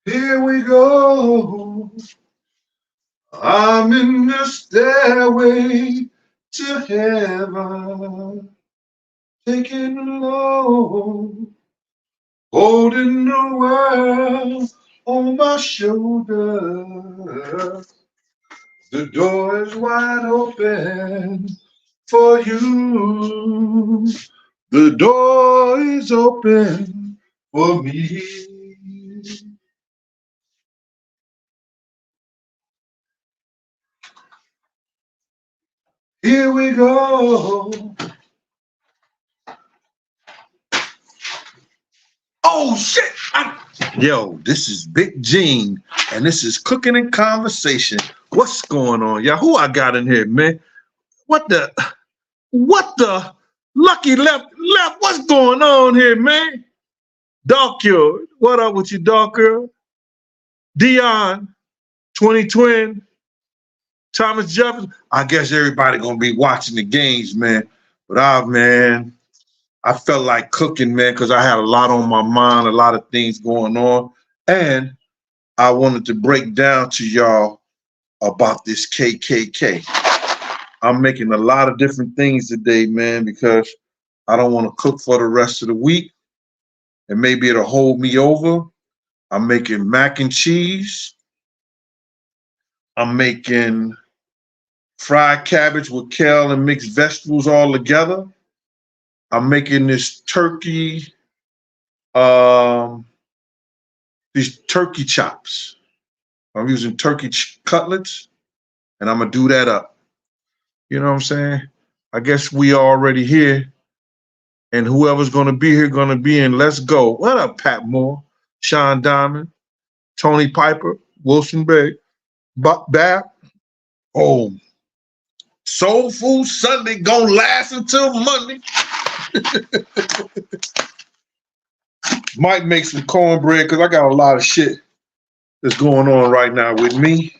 Here we go. I'm in the stairway to heaven, taking it low, holding the world on my shoulder. The door is wide open for you. The door is open for me. Here we go. Oh shit! Yo, this is Big Gene, and this is Cooking and Conversation. What's going on, y'all? Who I got in here, man? What the? Lucky left? What's going on here, man? Dark Cure, what up with you, Dark Girl? Dion, 20 Twin, Thomas Jefferson. I guess everybody gonna be watching the games, man. But man, I felt like cooking, man, because I had a lot on my mind, a lot of things going on. And I wanted to break down to y'all about this KKK. I'm making a lot of different things today, man, because I don't want to cook for the rest of the week. And maybe it'll hold me over. I'm making mac and cheese. I'm making fried cabbage with kale and mixed vegetables all together. I'm making this turkey, these turkey chops. I'm using turkey cutlets, and I'm gonna do that up. You know what I'm saying? I guess we already here, and whoever's gonna be here gonna be in. Let's go. What up, Pat Moore, Sean Diamond, Tony Piper, Wilson Bay, Bab. Oh, Soul Food Sunday gonna last until Monday. Might make some cornbread because I got a lot of shit that's going on right now with me.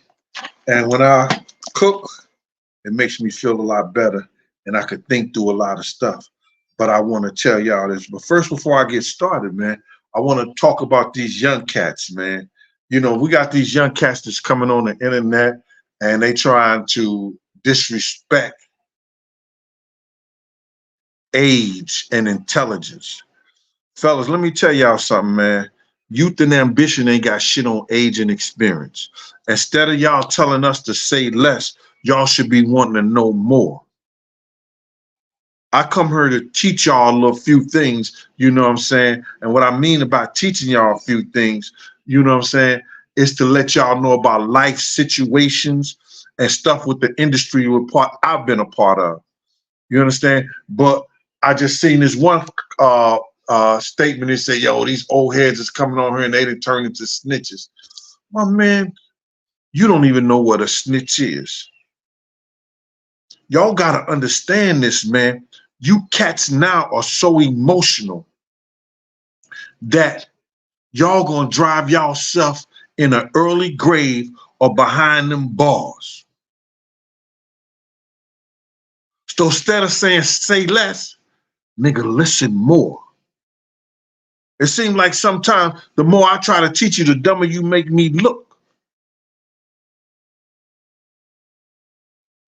And when I cook, it makes me feel a lot better and I could think through a lot of stuff. But I want to tell y'all this. But first, before I get started, man, I want to talk about these young cats, man. You know, we got these young cats that's coming on the internet and they trying to disrespect age and intelligence. Fellas, let me tell y'all something, man. Youth and ambition ain't got shit on age and experience. Instead of y'all telling us to say less, y'all should be wanting to know more. I come here to teach y'all a few things, you know what I'm saying? And what I mean about teaching y'all a few things, you know what I'm saying, is to let y'all know about life situations and stuff with the industry I've been a part of. You understand? But I just seen this one statement that say, yo, these old heads is coming on here and they done turned into snitches. My man, you don't even know what a snitch is. Y'all gotta understand this, man. You cats now are so emotional that y'all gonna drive y'allself in an early grave or behind them bars. So instead of saying say less, nigga, listen more. It seems like sometimes the more I try to teach you, the dumber you make me look.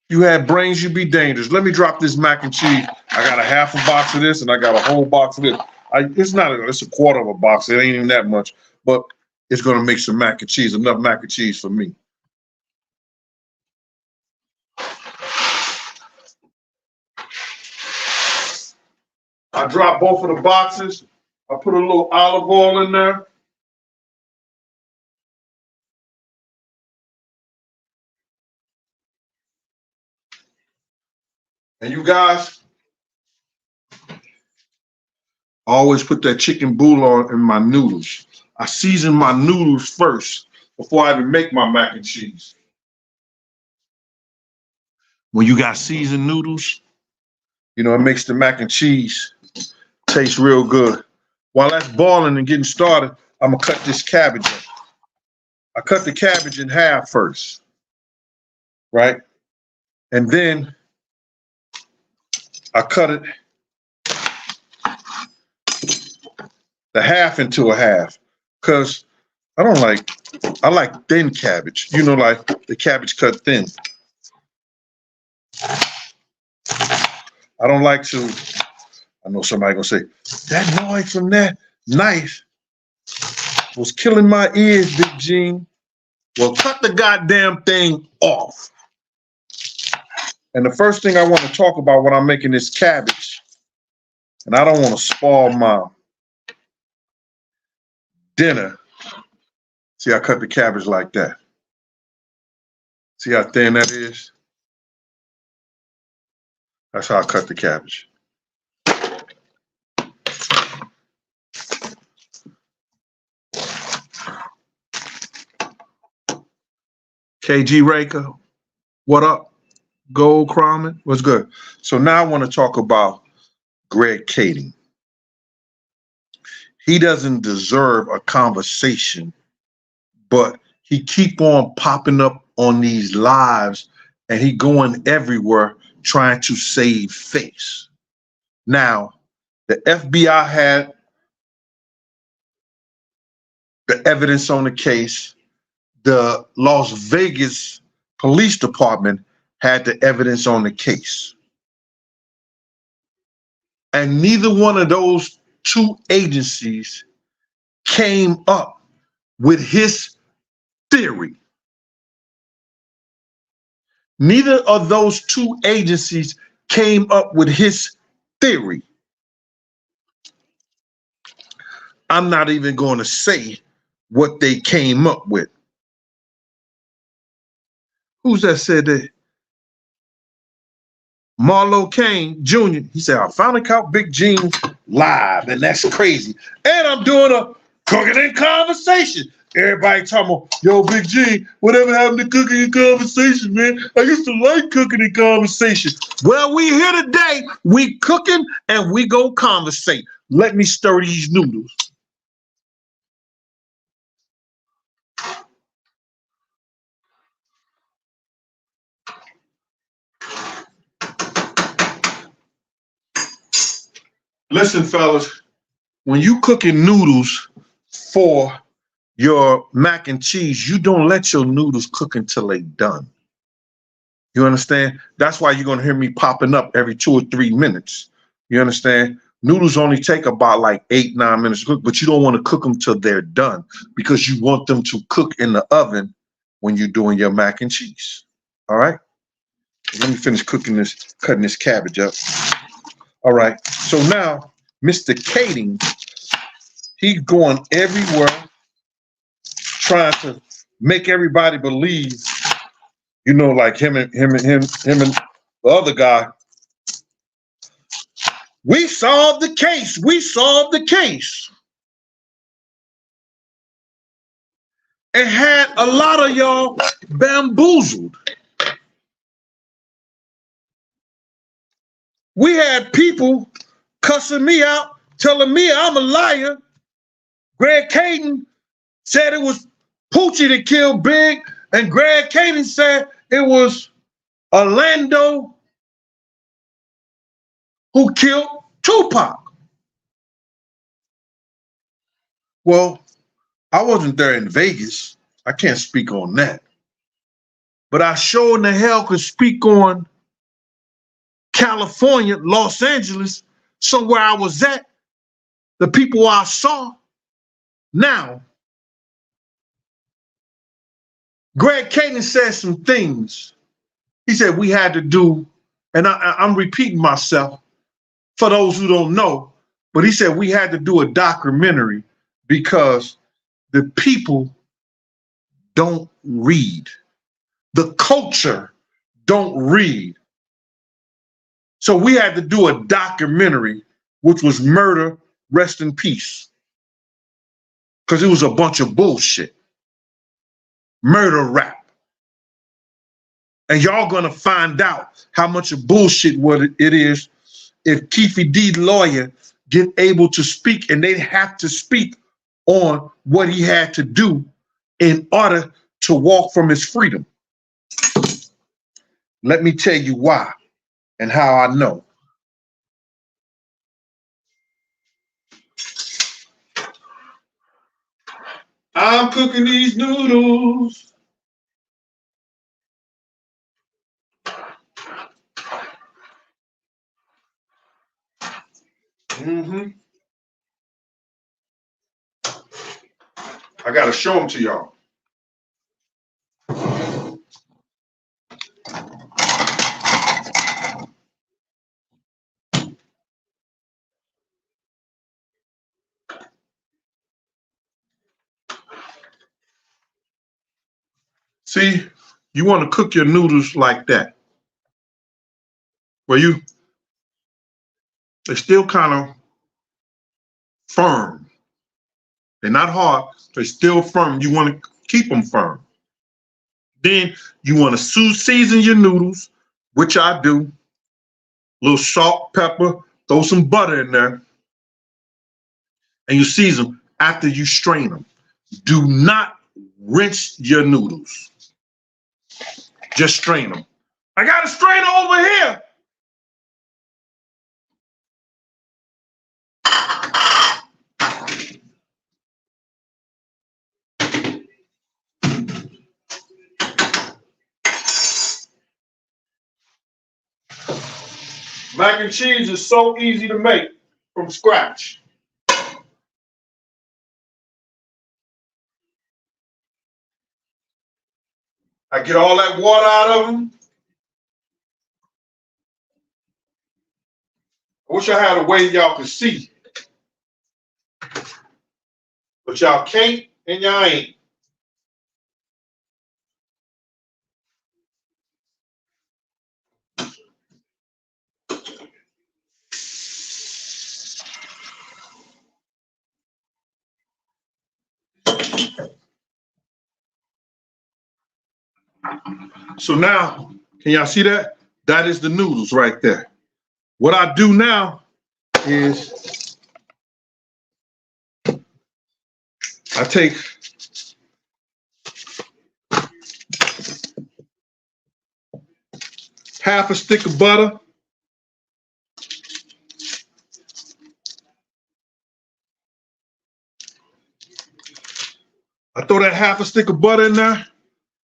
You had brains, you be dangerous. Let me drop this mac and cheese. I got a half a box of this and I got a whole box of this. It's a quarter of a box. It ain't even that much, but it's gonna make some mac and cheese, enough mac and cheese for me. I dropped both of the boxes. I put a little olive oil in there. And you guys, I always put that chicken bouillon in my noodles. I season my noodles first before I even make my mac and cheese. When you got seasoned noodles, you know, it makes the mac and cheese taste real good. While that's boiling and getting started, I'm gonna cut this cabbage up. I cut the cabbage in half first, right? And then I cut it the half into a half, because I like thin cabbage. You know, like the cabbage cut thin. I don't like to, I know somebody gonna say, that noise from that knife was killing my ears, Big Gene. Well, cut the goddamn thing off. And the first thing I want to talk about when I'm making this cabbage, and I don't want to spoil my dinner. See, I cut the cabbage like that. See how thin that is? That's how I cut the cabbage. KG Raker, what up? Gold Cromman, what's good? So now I want to talk about Greg Kading. He doesn't deserve a conversation, but he keep on popping up on these lives and he going everywhere trying to save face. Now, the FBI had the evidence on the case. The Las Vegas Police Department had the evidence on the case. And neither one of those two agencies came up with his theory. Neither of those two agencies came up with his theory. I'm not even going to say what they came up with. Who's that said that? Marlo Kane Jr. He said, I finally caught Big Gene live, and that's crazy. And I'm doing a cooking and conversation. Everybody talking about, yo, Big Gene, whatever happened to cooking and conversation, man? I used to like cooking and conversation. Well, we here today. We cooking and we go conversate. Let me stir these noodles. Listen, fellas, when you cooking noodles for your mac and cheese, you don't let your noodles cook until they done. You understand? That's why you're going to hear me popping up every 2 or 3 minutes. You understand? Noodles only take about like 8, 9 minutes to cook, but you don't want to cook them till they're done because you want them to cook in the oven when you're doing your mac and cheese. All right? Let me finish cutting this cabbage up. All right. So now, Mr. Kading, he's going everywhere trying to make everybody believe, you know, like him and the other guy. We solved the case. We solved the case. And had a lot of y'all bamboozled. We had people cussing me out, telling me I'm a liar. Greg Kading said it was Poochie that killed Big, and Greg Kading said it was Orlando who killed Tupac. Well, I wasn't there in Vegas. I can't speak on that. But I sure in the hell could speak on California, Los Angeles, somewhere I was at, the people I saw. Now, Greg Kading said some things. He said we had to do, and I'm repeating myself for those who don't know, but he said we had to do a documentary because the people don't read. The culture don't read. So we had to do a documentary, which was Murder, Rest in Peace. Because it was a bunch of bullshit. Murder rap. And y'all gonna find out how much of bullshit what it is if KEEFE D lawyer get able to speak, and they have to speak on what he had to do in order to walk from his freedom. Let me tell you why and how I know. I'm cooking these noodles. I gotta show them to y'all. See, you want to cook your noodles like that, where they're still kind of firm. They're not hard, they're still firm. You want to keep them firm. Then you want to season your noodles, which I do. A little salt, pepper, throw some butter in there, and you season them after you strain them. Do not rinse your noodles. Just strain them. I got a strainer over here. Mac and cheese is so easy to make from scratch. I get all that water out of them. I wish I had a way y'all could see. But y'all can't and y'all ain't. So now, can y'all see that? That is the noodles right there. What I do now is I take half a stick of butter. I throw that half a stick of butter in there. A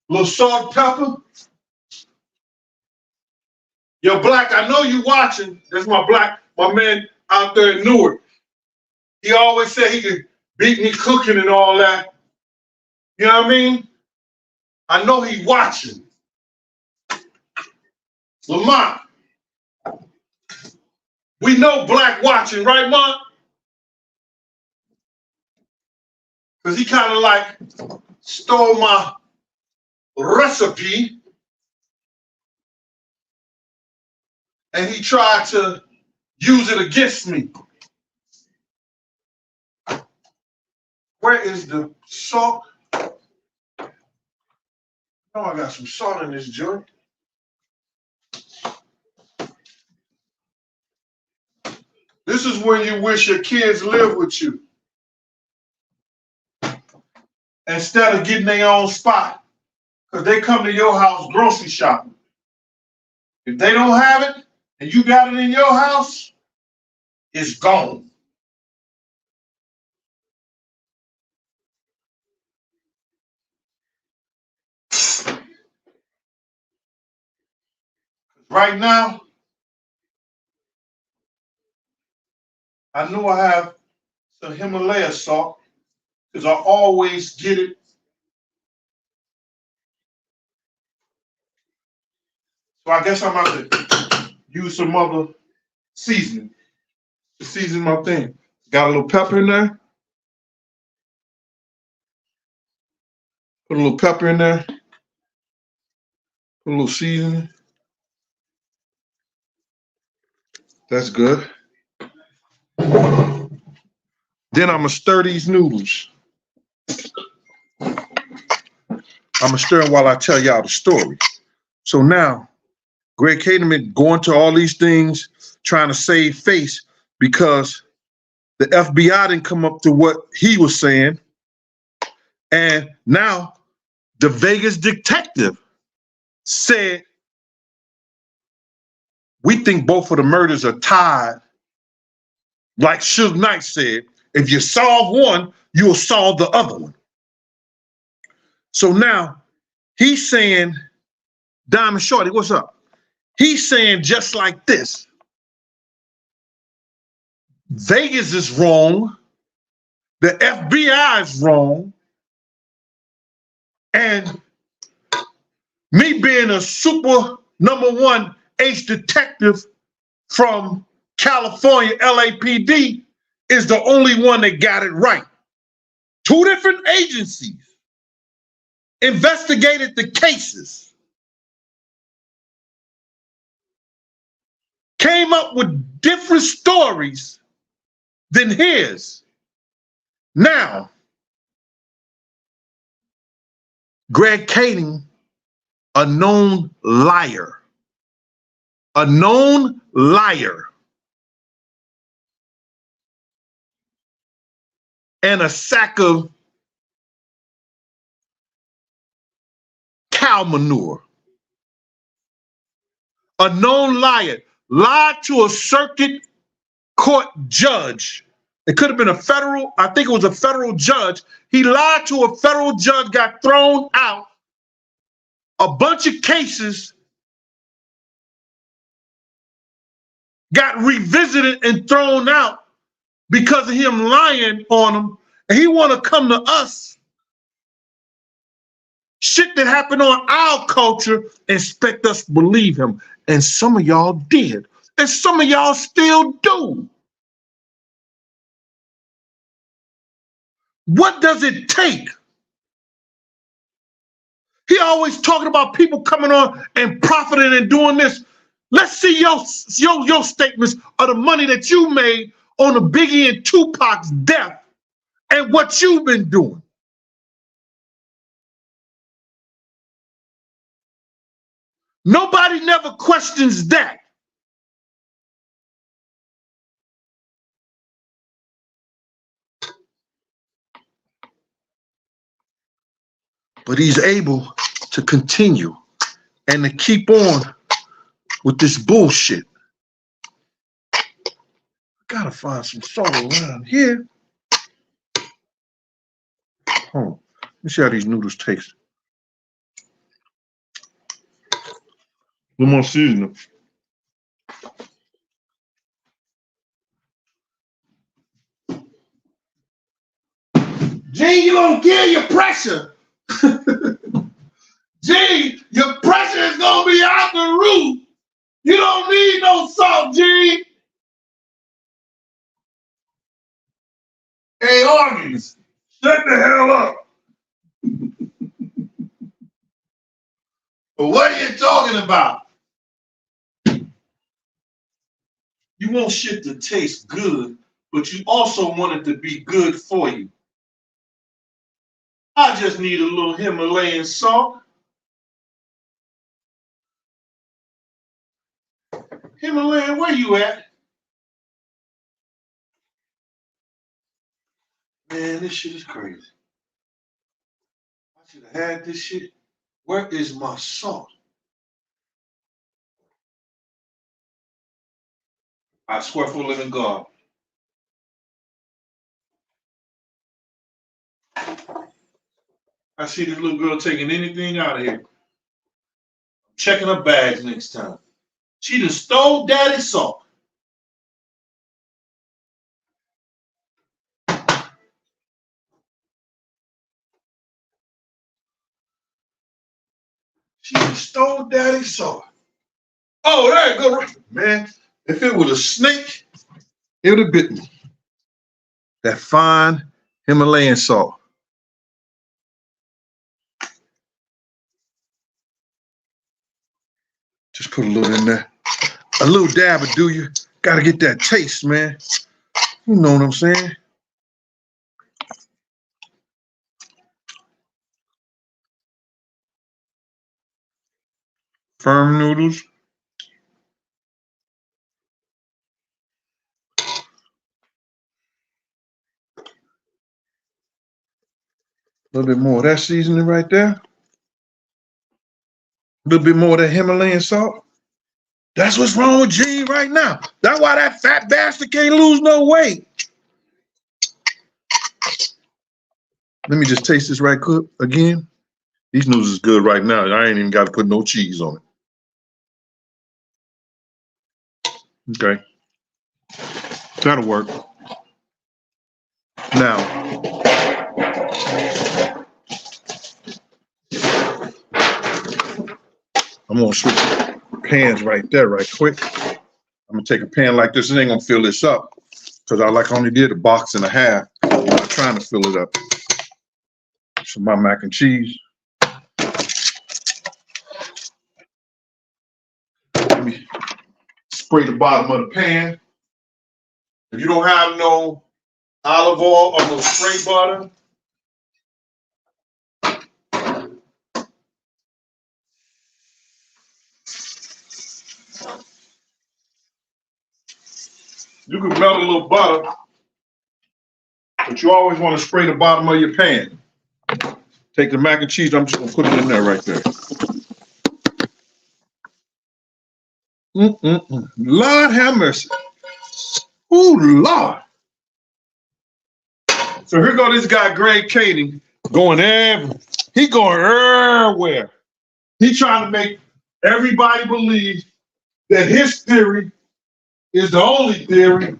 little salt, pepper. Yo, Black, I know you watching. That's my man out there in Newark. He always said he could beat me cooking and all that. You know what I mean? I know he watching. Lamont, we know Black watching, right, Mont? Because he kind of like stole my recipe and he tried to use it against me. Where is the salt? Oh, I got some salt in this joint. This is when you wish your kids lived with you. Instead of getting their own spot. Because they come to your house grocery shopping. If they don't have it and you got it in your house, it's gone. Right now, I know I have some Himalaya salt because I always get it. So I guess I'm about to use some other seasoning to season my thing. Got a little pepper in there. Put a little pepper in there. Put a little seasoning. That's good. Then I'm gonna stir these noodles. I'm gonna stir them while I tell y'all the story. So now, Greg Kadenman going to all these things, trying to save face because the FBI didn't come up to what he was saying. And now the Vegas detective said, we think both of the murders are tied. Like Suge Knight said, if you solve one, you'll solve the other one. So now he's saying, Diamond Shorty, what's up? He's saying just like this. Vegas is wrong. The FBI is wrong. And me being a super #1 ace detective from California, LAPD, is the only one that got it right. 2 different agencies investigated the cases, came up with different stories than his. Now, Greg Kading, a known liar, and a sack of cow manure, a known liar, lied to a circuit court judge. It could have been a federal, I think it was a federal judge. He lied to a federal judge, got thrown out. A bunch of cases got revisited and thrown out because of him lying on them. And he want to come to us, shit that happened on our culture, and expect us to believe him. And some of y'all did. And some of y'all still do. What does it take? He always talking about people coming on and profiting and doing this. Let's see your statements of the money that you made on the Biggie and Tupac's death and what you've been doing. Nobody never questions that. But he's able to continue and to keep on with this bullshit. I gotta find some salt around here. Hold on. Let me see how these noodles taste. A little more seasoning. Gene, you gonna kill your pressure. Gene, your pressure is gonna be out the roof. You don't need no salt, Gene. Hey, August, shut the hell up. But what are you talking about? You want shit to taste good, but you also want it to be good for you. I just need a little Himalayan salt. Himalayan, where you at? Man, this shit is crazy. I should have had this shit. Where is my salt? I swear for living God. I see this little girl taking anything out of here. Checking her bags next time. She done stole daddy's salt. She done stole daddy's salt. Oh, there you go. Man, if it was a snake, it would have bitten me. That fine Himalayan salt. Just put a little in there. A little dab will do you. Gotta get that taste, man. You know what I'm saying? Firm noodles. A little bit more of that seasoning right there. A little bit more of that Himalayan salt. That's what's wrong with Gene right now. That's why that fat bastard can't lose no weight. Let me just taste this right quick again. These noodles is good right now. I ain't even got to put no cheese on it. Okay. That'll work. Now, I'm going to switch pans right there right quick. I'm going to take a pan like this. It ain't going to fill this up because I only did a box and a half. I'm not trying to fill it up. So my mac and cheese. Let me spray the bottom of the pan. If you don't have no olive oil or no spray butter, you can melt a little butter, but you always want to spray the bottom of your pan. Take the mac and cheese, I'm just going to put it in there right there. Lord have mercy. Ooh, Lord. So here go this guy, K.K.K, going everywhere. He going everywhere. He trying to make everybody believe that his theory is the only theory.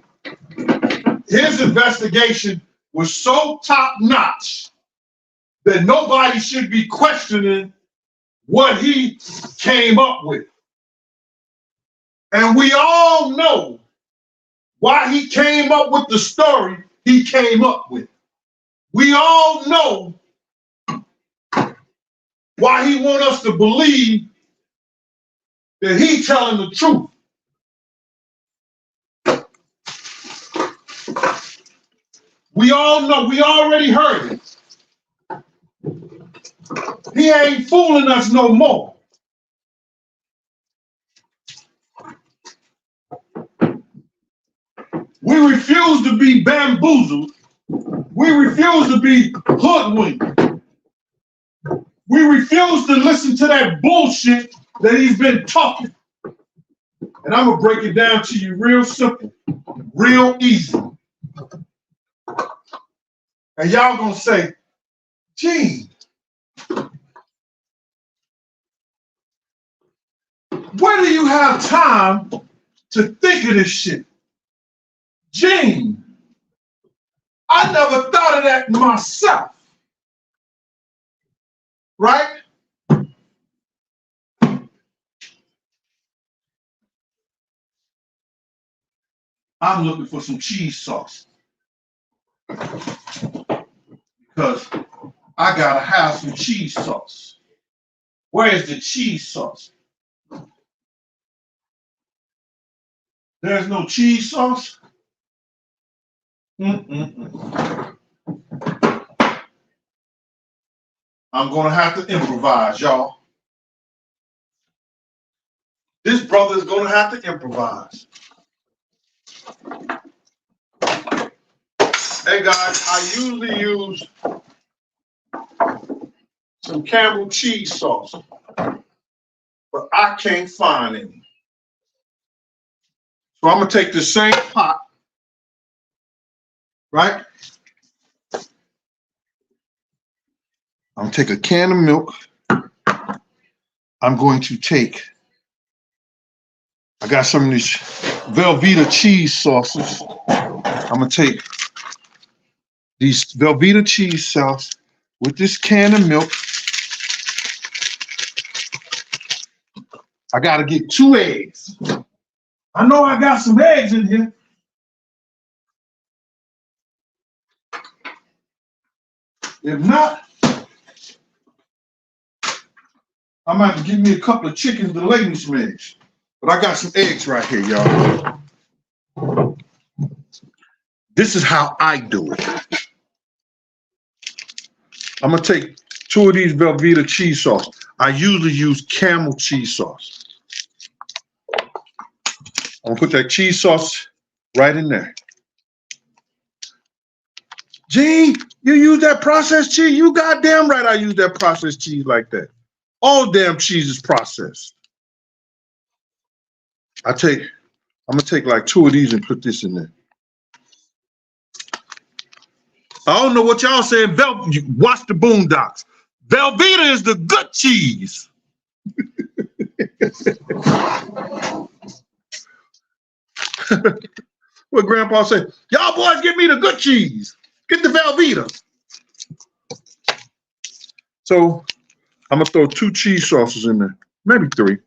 His investigation was so top-notch that nobody should be questioning what he came up with. And we all know why he came up with the story he came up with. We all know why he wants us to believe that he's telling the truth. We all know, we already heard it. He ain't fooling us no more. We refuse to be bamboozled. We refuse to be hoodwinked. We refuse to listen to that bullshit that he's been talking. And I'm gonna break it down to you real simple, real easy. And y'all gonna say, Gene, where do you have time to think of this shit? Gene, I never thought of that myself. Right? I'm looking for some cheese sauce. Because I gotta have some cheese sauce. Where is the cheese sauce? There's no cheese sauce? I'm gonna have to improvise, y'all. This brother is gonna have to improvise. Hey guys, I usually use some Campbell cheese sauce, but I can't find any. So I'm gonna take the same pot, right? I'm gonna take a can of milk. I'm going to take, I got some of these Velveeta cheese sauces. I'm gonna take these Velveeta cheese sauce with this can of milk. I gotta get 2 eggs. I know I got some eggs in here. If not, I might have to give me a couple of chickens to lay me some eggs. But I got some eggs right here, y'all. This is how I do it. I'm gonna take 2 of these Velveeta cheese sauce. I usually use Camel cheese sauce. I'm gonna put that cheese sauce right in there. Gene, you use that processed cheese? You goddamn right I use that processed cheese like that. All damn cheese is processed. I'm gonna take like 2 of these and put this in there. I don't know what y'all saying. Watch the Boondocks. Velveeta is the good cheese. What Grandpa said, y'all boys give me the good cheese. Get the Velveeta. So I'm gonna throw 2 cheese sauces in there. Maybe 3.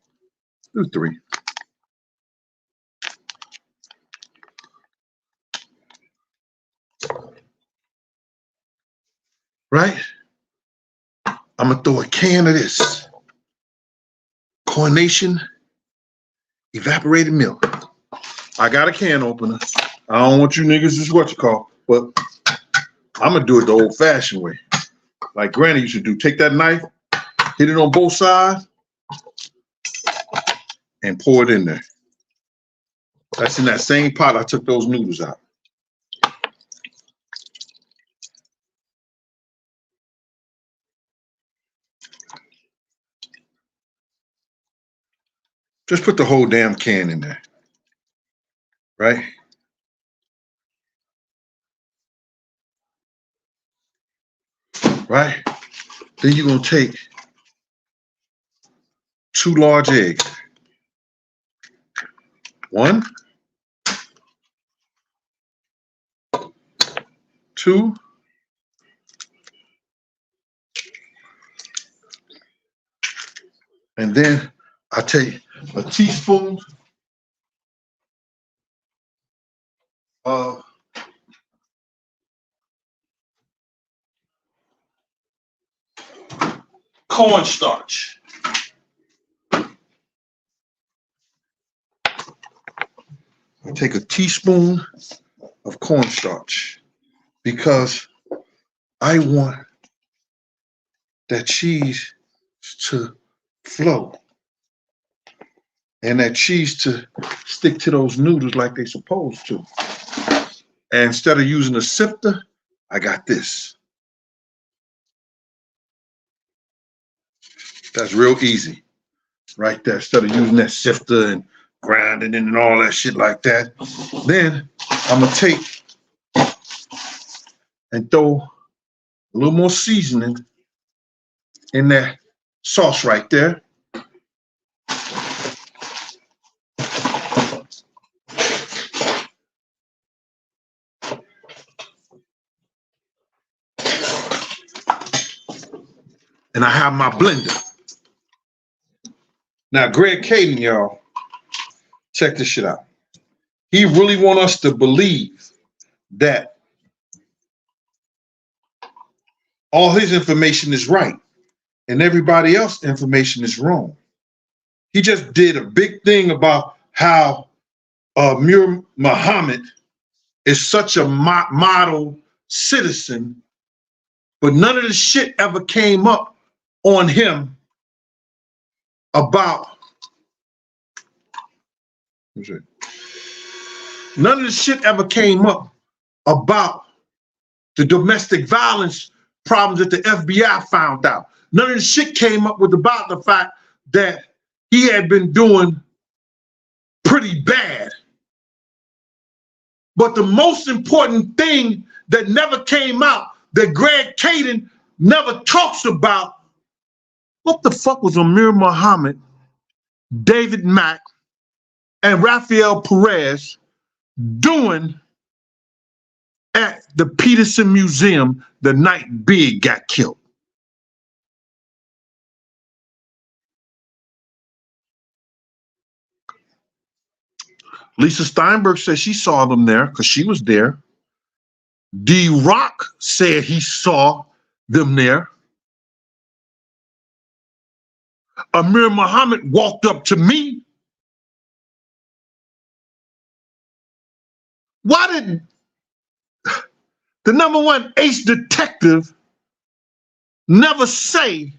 Do 3. Right? I'm gonna throw a can of this. Coronation evaporated milk. I got a can opener. I don't want you niggas just what you call, but I'm gonna do it the old fashioned way. Like Granny used to do. Take that knife, hit it on both sides, and pour it in there. That's in that same pot I took those noodles out. Just put the whole damn can in there. Right? Right? Then you're gonna take 2 large eggs. 1, 2, and then I take a teaspoon of cornstarch. I take a teaspoon of cornstarch because I want that cheese to flow and that cheese to stick to those noodles like they're supposed to. And instead of using a sifter, I got this. That's real easy right there. Instead of using that sifter and grinding it and all that shit like that. Then I'm gonna take and throw a little more seasoning in that sauce right there. And I have my blender. Now, Greg Kading, y'all, check this shit out. He really want us to believe that all his information is right and everybody else's information is wrong. He just did a big thing about how Mir Muhammad is such a model citizen, but none of the shit ever came up on him about none of the shit ever came up about the domestic violence problems that the FBI found out. None of the shit came up with about the fact that he had been doing pretty bad. But the most important thing that never came out, that Greg Kading never talks about, what the fuck was Amir Muhammad, David Mack, and Rafael Perez doing at the Peterson Museum the night Big got killed? Lisa Steinberg said she saw them there because she was there. D-Rock said he saw them there. Amir Muhammad walked up to me. Why did the #1 ace detective never say,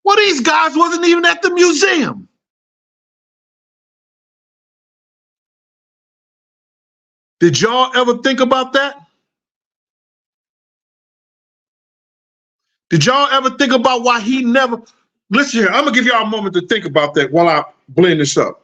well, these guys wasn't even at the museum? Did y'all ever think about that? Did y'all ever think about why he never, listen here, I'm gonna give y'all a moment to think about that while I blend this up.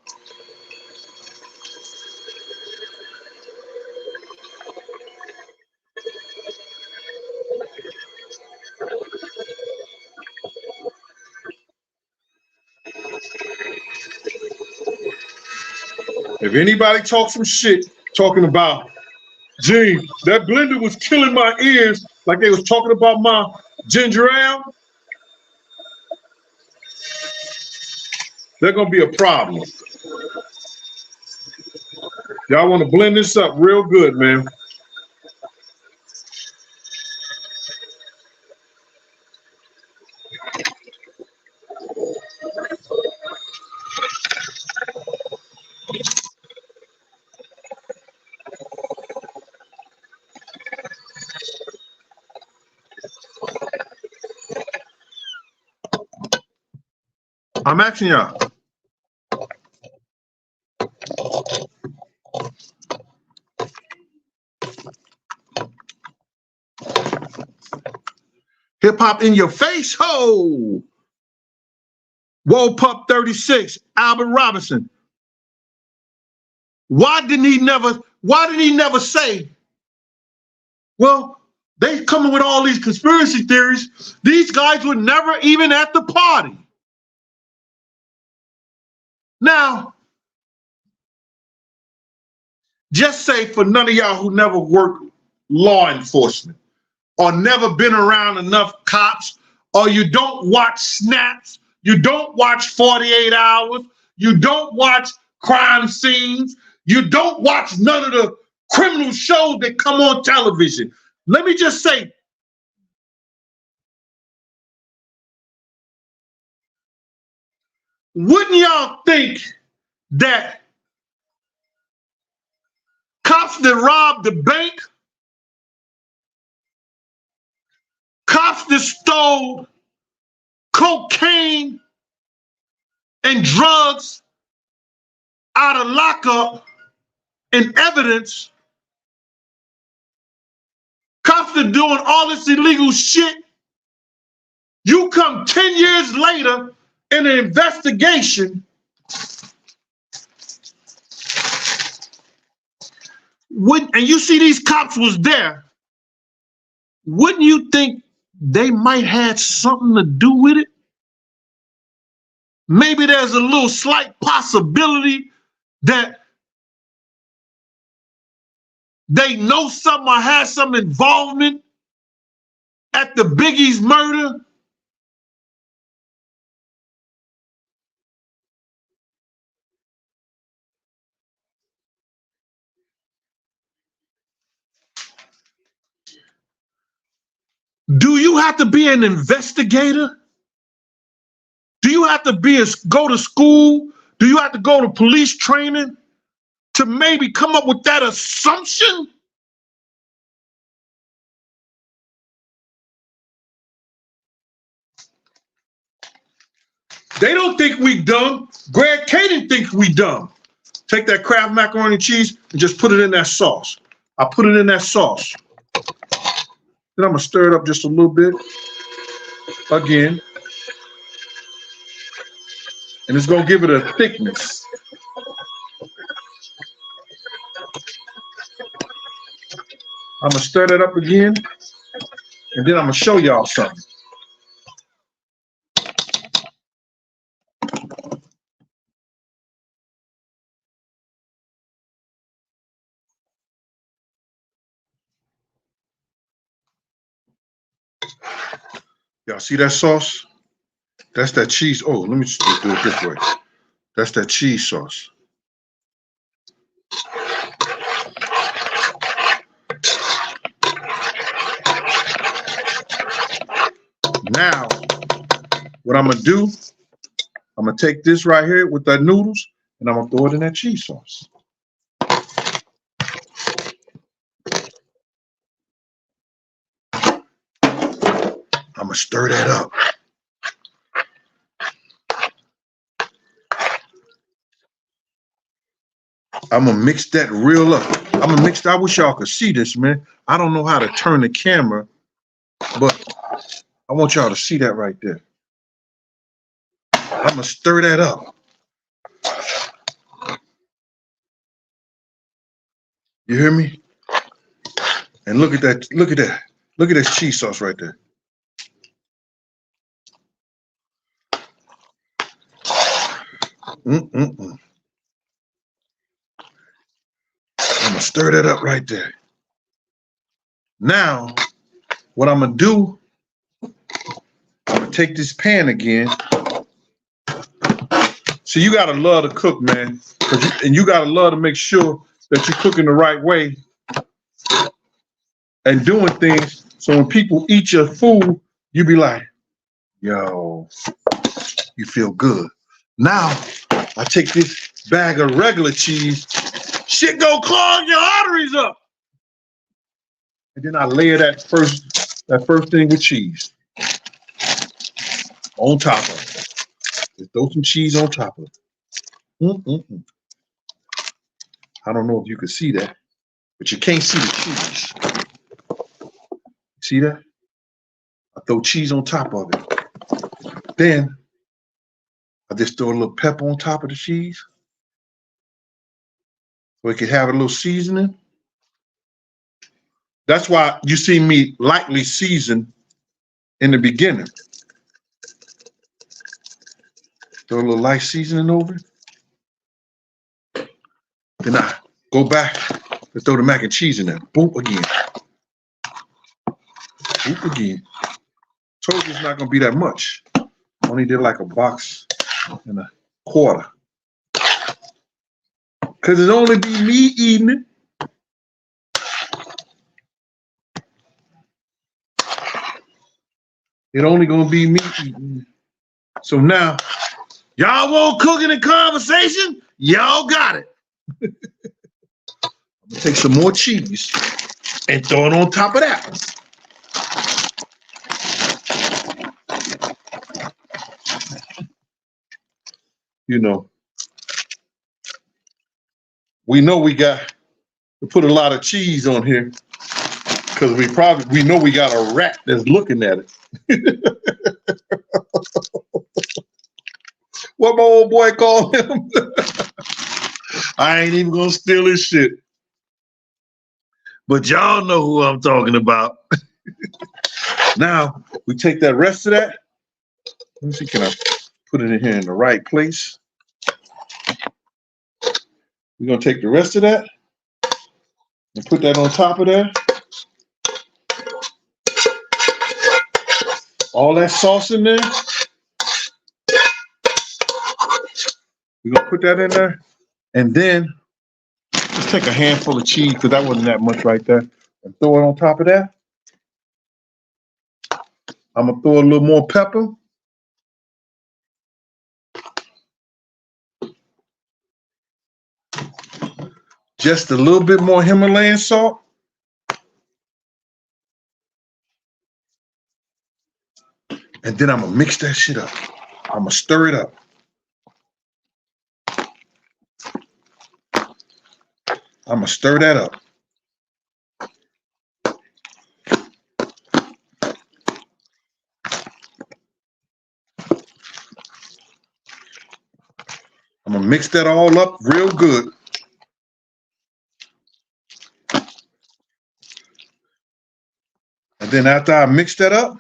If anybody talks some shit talking about, gee, that blender was killing my ears, like they was talking about my ginger ale, they're gonna be a problem. Y'all want to blend this up real good, man. I'm asking y'all. Hip hop in your face, ho! Whoa, Pup 36, Albert Robinson. Why didn't he never say, well, they coming with all these conspiracy theories. These guys were never even at the party. Now, just say for none of y'all who never worked law enforcement or never been around enough cops, or you don't watch Snaps, you don't watch 48 Hours, you don't watch crime scenes, you don't watch none of the criminal shows that come on television. Let me just say, wouldn't y'all think that cops that robbed the bank, cops that stole cocaine and drugs out of lockup and evidence, cops that doing all this illegal shit, you come 10 years later in an investigation, and you see these cops was there, wouldn't you think they might have something to do with it? Maybe there's a little slight possibility that they know something or have some involvement at the Biggie's murder. Do you have to be an investigator? Do you have to go to school? Do you have to go to police training to maybe come up with that assumption? They don't think we dumb. Greg K didn't think we dumb. Take that Kraft macaroni and cheese and just put it in that sauce. I put it in that sauce. Then I'm gonna stir it up just a little bit again. And it's gonna give it a thickness. I'm gonna stir that up again, and then I'm gonna show y'all something. Y'all see that sauce? That's that cheese. Oh, let me just do it this way. That's that cheese sauce. Now, what I'm gonna do, I'm gonna take this right here with that noodles, and I'm gonna throw it in that cheese sauce. I'm gonna stir that up. I'm gonna mix that real up. I'm gonna mix that. I wish y'all could see this, man. I don't know how to turn the camera, but I want y'all to see that right there. I'm gonna stir that up. You hear me? And look at that, look at that. Look at this cheese sauce right there. Mm-mm-mm. stir that up right there. Now, what I'm gonna do, I'm gonna take this pan again. So you gotta love to cook, man. And you gotta love to make sure that you're cooking the right way and doing things so when people eat your food, you be like, yo, you feel good. Now, I take this bag of regular cheese, shit go clog your arteries up. And then I layer that first thing with cheese on top of it. Just throw some cheese on top of it. I don't know if you can see that, but you can't see the cheese. See that? I throw cheese on top of it. Then I just throw a little pepper on top of the cheese so it can have a little seasoning. That's why you see me lightly season in the beginning. Throw a little light seasoning over it. Then I go back and throw the mac and cheese in there. Boom again. Boom again. Told you it's not gonna be that much. Only did like a box and a quarter. Cause it's only be me eating it. It only gonna be me eating it. So now, y'all want cooking and conversation? Y'all got it. I'm gonna take some more cheese and throw it on top of that. You know we got to put a lot of cheese on here because we know we got a rat that's looking at it. What my old boy called him? I ain't even gonna steal his shit. But y'all know who I'm talking about. Now we take that rest of that. Let me see, can I put it in here in the right place? We're gonna take the rest of that and put that on top of that. All that sauce in there. We're gonna put that in there. And then just take a handful of cheese, because that wasn't that much right there, and throw it on top of that. I'm gonna throw a little more pepper. Just a little bit more Himalayan salt. And then I'm gonna mix that shit up. I'm gonna stir it up. I'm gonna stir that up. I'm gonna mix that all up real good. And then after I mix that up,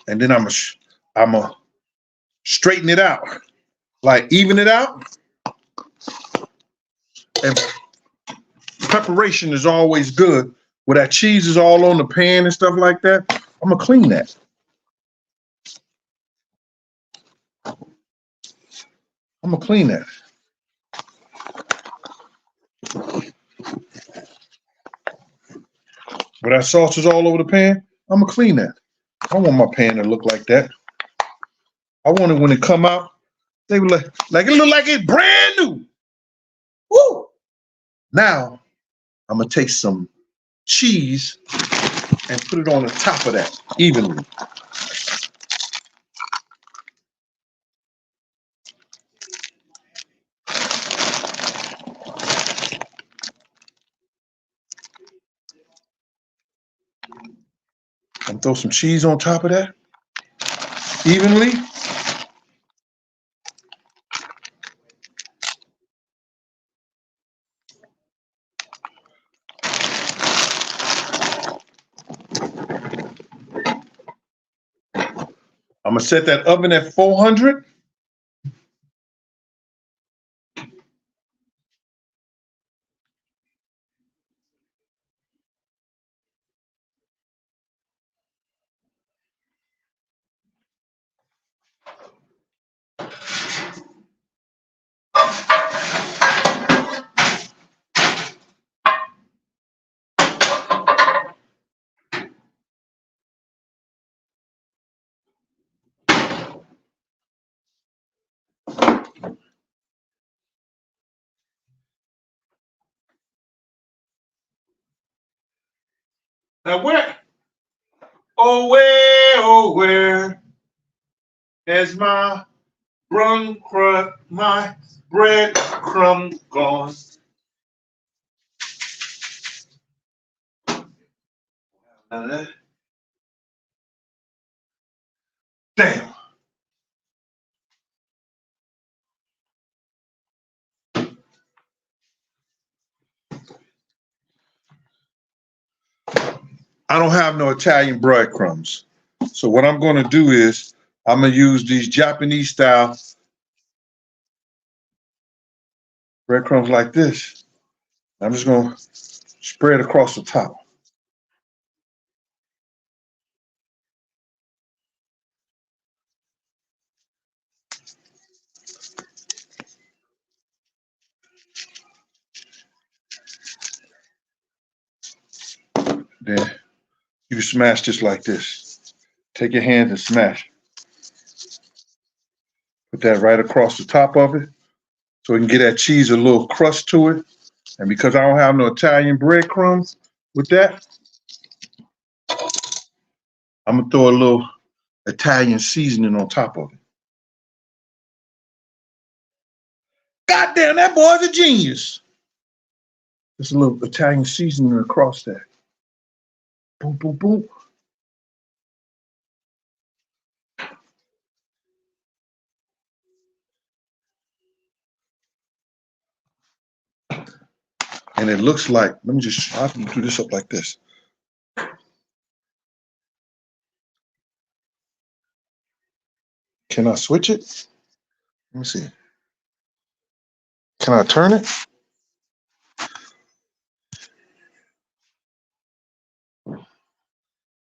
and then I'm gonna straighten it out, like even it out. And preparation is always good. Where that cheese is all on the pan and stuff like that, I'm gonna clean that. I'm gonna clean that. Where that sauce is all over the pan, I'm gonna clean that. I don't want my pan to look like that. I want it when it come out, they be like it look like it's brand new. Woo! Now, I'm gonna take some cheese and put it on the top of that evenly. And throw some cheese on top of that evenly. I'm gonna set that oven at 400. Now where? Oh where has my my breadcrumb gone? Damn. I don't have no Italian breadcrumbs. So what I'm going to do is I'm going to use these Japanese style breadcrumbs like this. I'm just going to spread across the top. Then you smash this like this. Take your hand and smash. Put that right across the top of it so we can get that cheese a little crust to it. And because I don't have no Italian breadcrumbs with that, I'm going to throw a little Italian seasoning on top of it. God damn, that boy's a genius. Just a little Italian seasoning across that. Boom, boom, boom. And it looks like, let me just, I have to do this up like this. Can I switch it? Let me see. Can I turn it?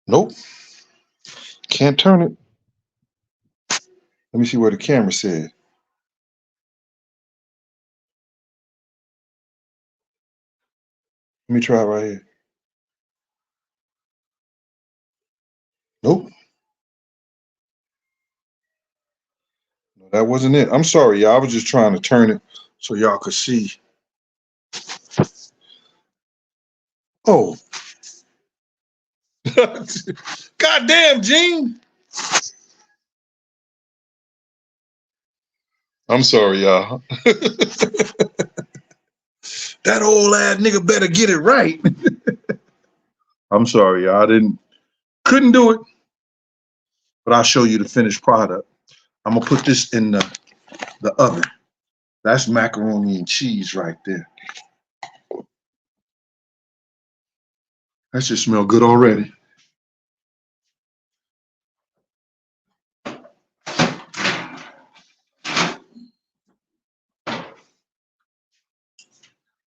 Nope. Can't turn it. Let me see where the camera said. Let me try it right here. Nope. No, that wasn't it. I'm sorry, y'all. I was just trying to turn it so y'all could see. Oh. Goddamn, Gene. I'm sorry, y'all. That old ass nigga better get it right. I'm sorry, y'all. Couldn't do it. But I'll show you the finished product. I'm gonna put this in the oven. That's macaroni and cheese right there. That should smell good already.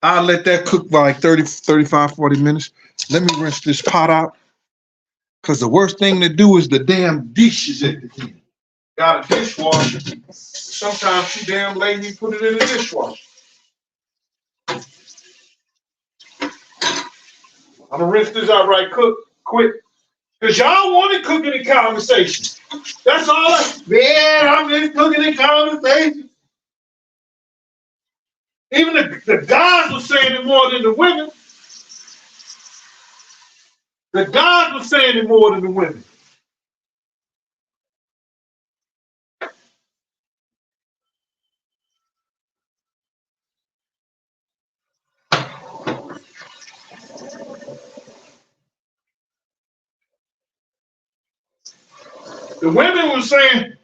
I'll let that cook by like 30, 35, 40 minutes. Let me rinse this pot out. Because the worst thing to do is the damn dishes at the end. Got a dishwasher. Sometimes she damn lazy put it in the dishwasher. I'm gonna rinse this out right quick. Because y'all wanted cooking and conversation. That's all. Man, I'm just cooking and conversation. Even the guys were saying it more than the women. The guys were saying it more than the women. The women were saying,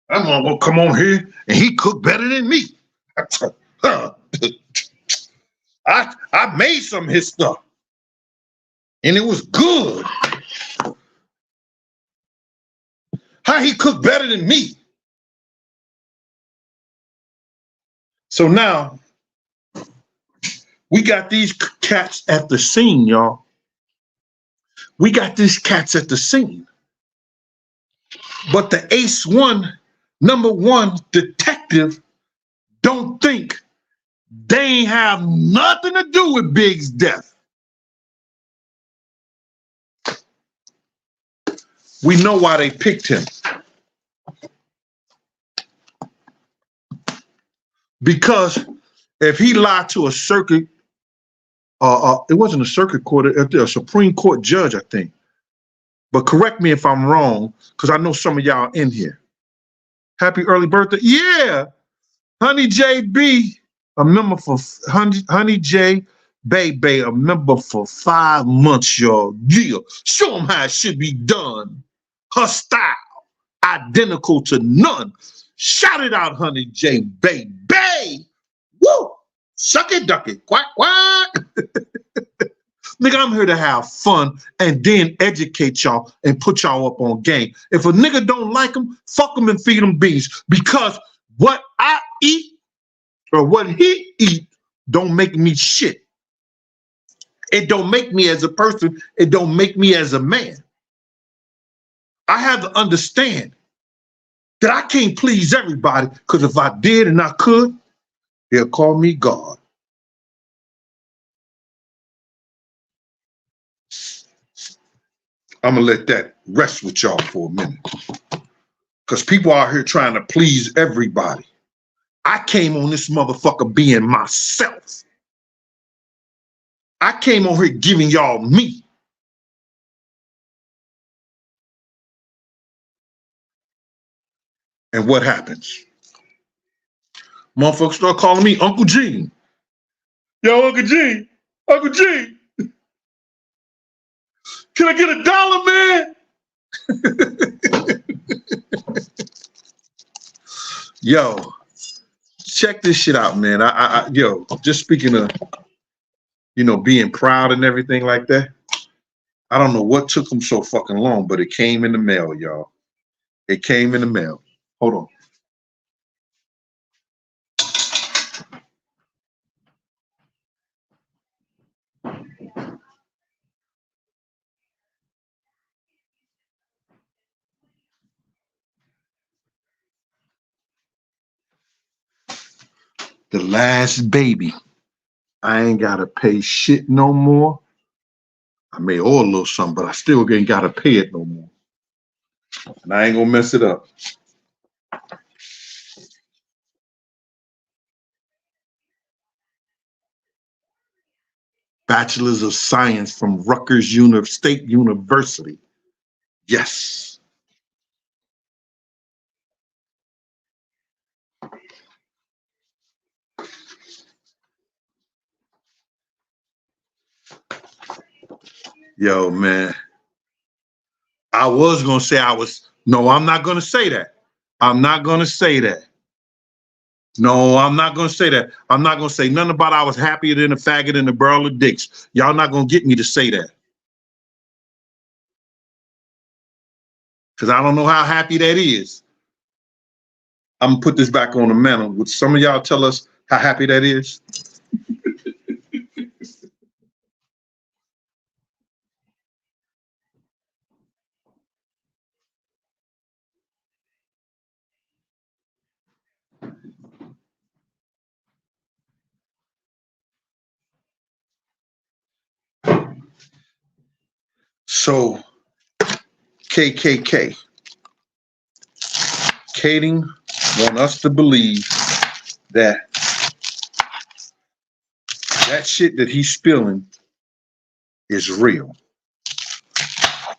I'm gonna come on here and he cooked better than me. I made some of his stuff and it was good. How he cooked better than me? So now we got these cats at the scene, y'all. We got these cats at the scene. But the number one detective don't think they ain't have nothing to do with Big's death. We know why they picked him. Because if he lied to a circuit It wasn't a circuit court, a Supreme Court judge, I think. But correct me if I'm wrong, because I know some of y'all in here. Happy early birthday. Yeah. Honey JB, a member for Honey J Baby, a member for 5 months, y'all. Yeah. Show them how it should be done. Her style, identical to none. Shout it out, Honey J Baby. Woo! Suck it, duck it. Quack, quack. Nigga, I'm here to have fun and then educate y'all and put y'all up on game. If a nigga don't like them, fuck them and feed them beans. Because what I eat or what he eat don't make me shit. It don't make me as a person. It don't make me as a man. I have to understand that I can't please everybody, because if I did and I could, they'll call me God. I'm gonna let that rest with y'all for a minute, because people out here trying to please everybody. I came on this motherfucker being myself. I came on here giving y'all me. And what happens? Motherfuckers start calling me Uncle G. Yo, Uncle G, Uncle G, can I get $1, man? Yo, check this shit out, man. Yo, just speaking of, being proud and everything like that. I don't know what took them so fucking long, but it came in the mail, y'all. It came in the mail. Hold on. The last baby. I ain't gotta pay shit no more. I may owe a little something, but I still ain't gotta pay it no more. And I ain't gonna mess it up. Bachelor's of Science from Rutgers State University. Yes. Yo, man. I was gonna say no, I'm not gonna say that. I'm not gonna say that. No, I'm not gonna say that. I'm not gonna say nothing about I was happier than a faggot in a barrel of dicks. Y'all not gonna get me to say that. Because I don't know how happy that is. I'm gonna put this back on the mantle. Would some of y'all tell us how happy that is? So, K.K.K. KADING want us to believe that that shit that he's spilling is real.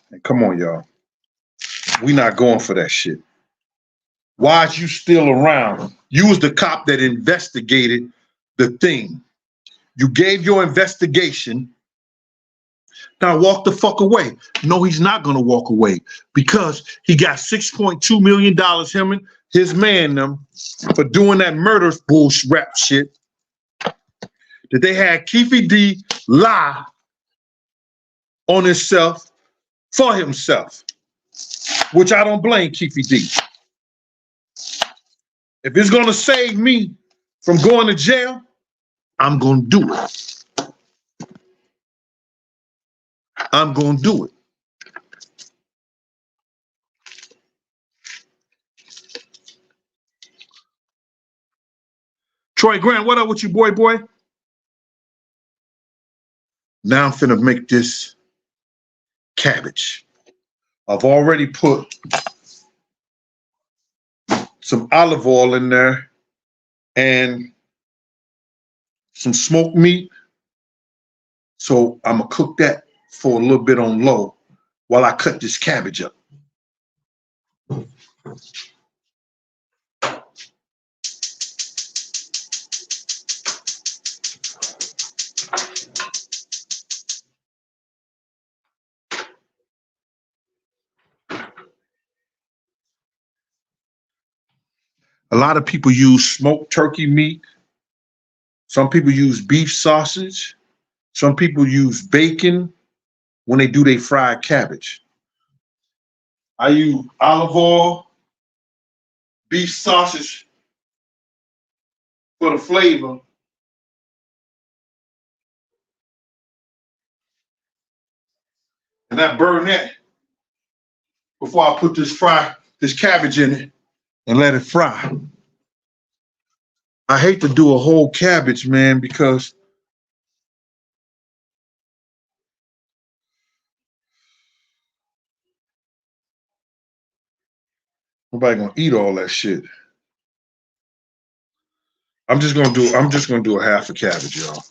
And come on, y'all. We not going for that shit. Why is you still around? You was the cop that investigated the thing. You gave your investigation. Now walk the fuck away. No, he's not gonna walk away, because he got $6.2 million, him and his man, them, for doing that murder bullshit rap shit. That they had KEEFE D lie on himself for himself, which I don't blame KEEFE D. If it's gonna save me from going to jail, I'm gonna do it. I'm gonna do it. Troy Grant, what up with you, boy? Now I'm finna make this cabbage. I've already put some olive oil in there and some smoked meat So I'm gonna cook that for a little bit on low while I cut this cabbage up. A lot of people use smoked turkey meat. Some people use beef sausage. Some people use bacon when they do their fried cabbage. I use olive oil, beef sausage for the flavor. And I burn that before I put this cabbage in it and let it fry. I hate to do a whole cabbage, man, because nobody gonna eat all that shit. I'm just gonna do a half a cabbage, y'all.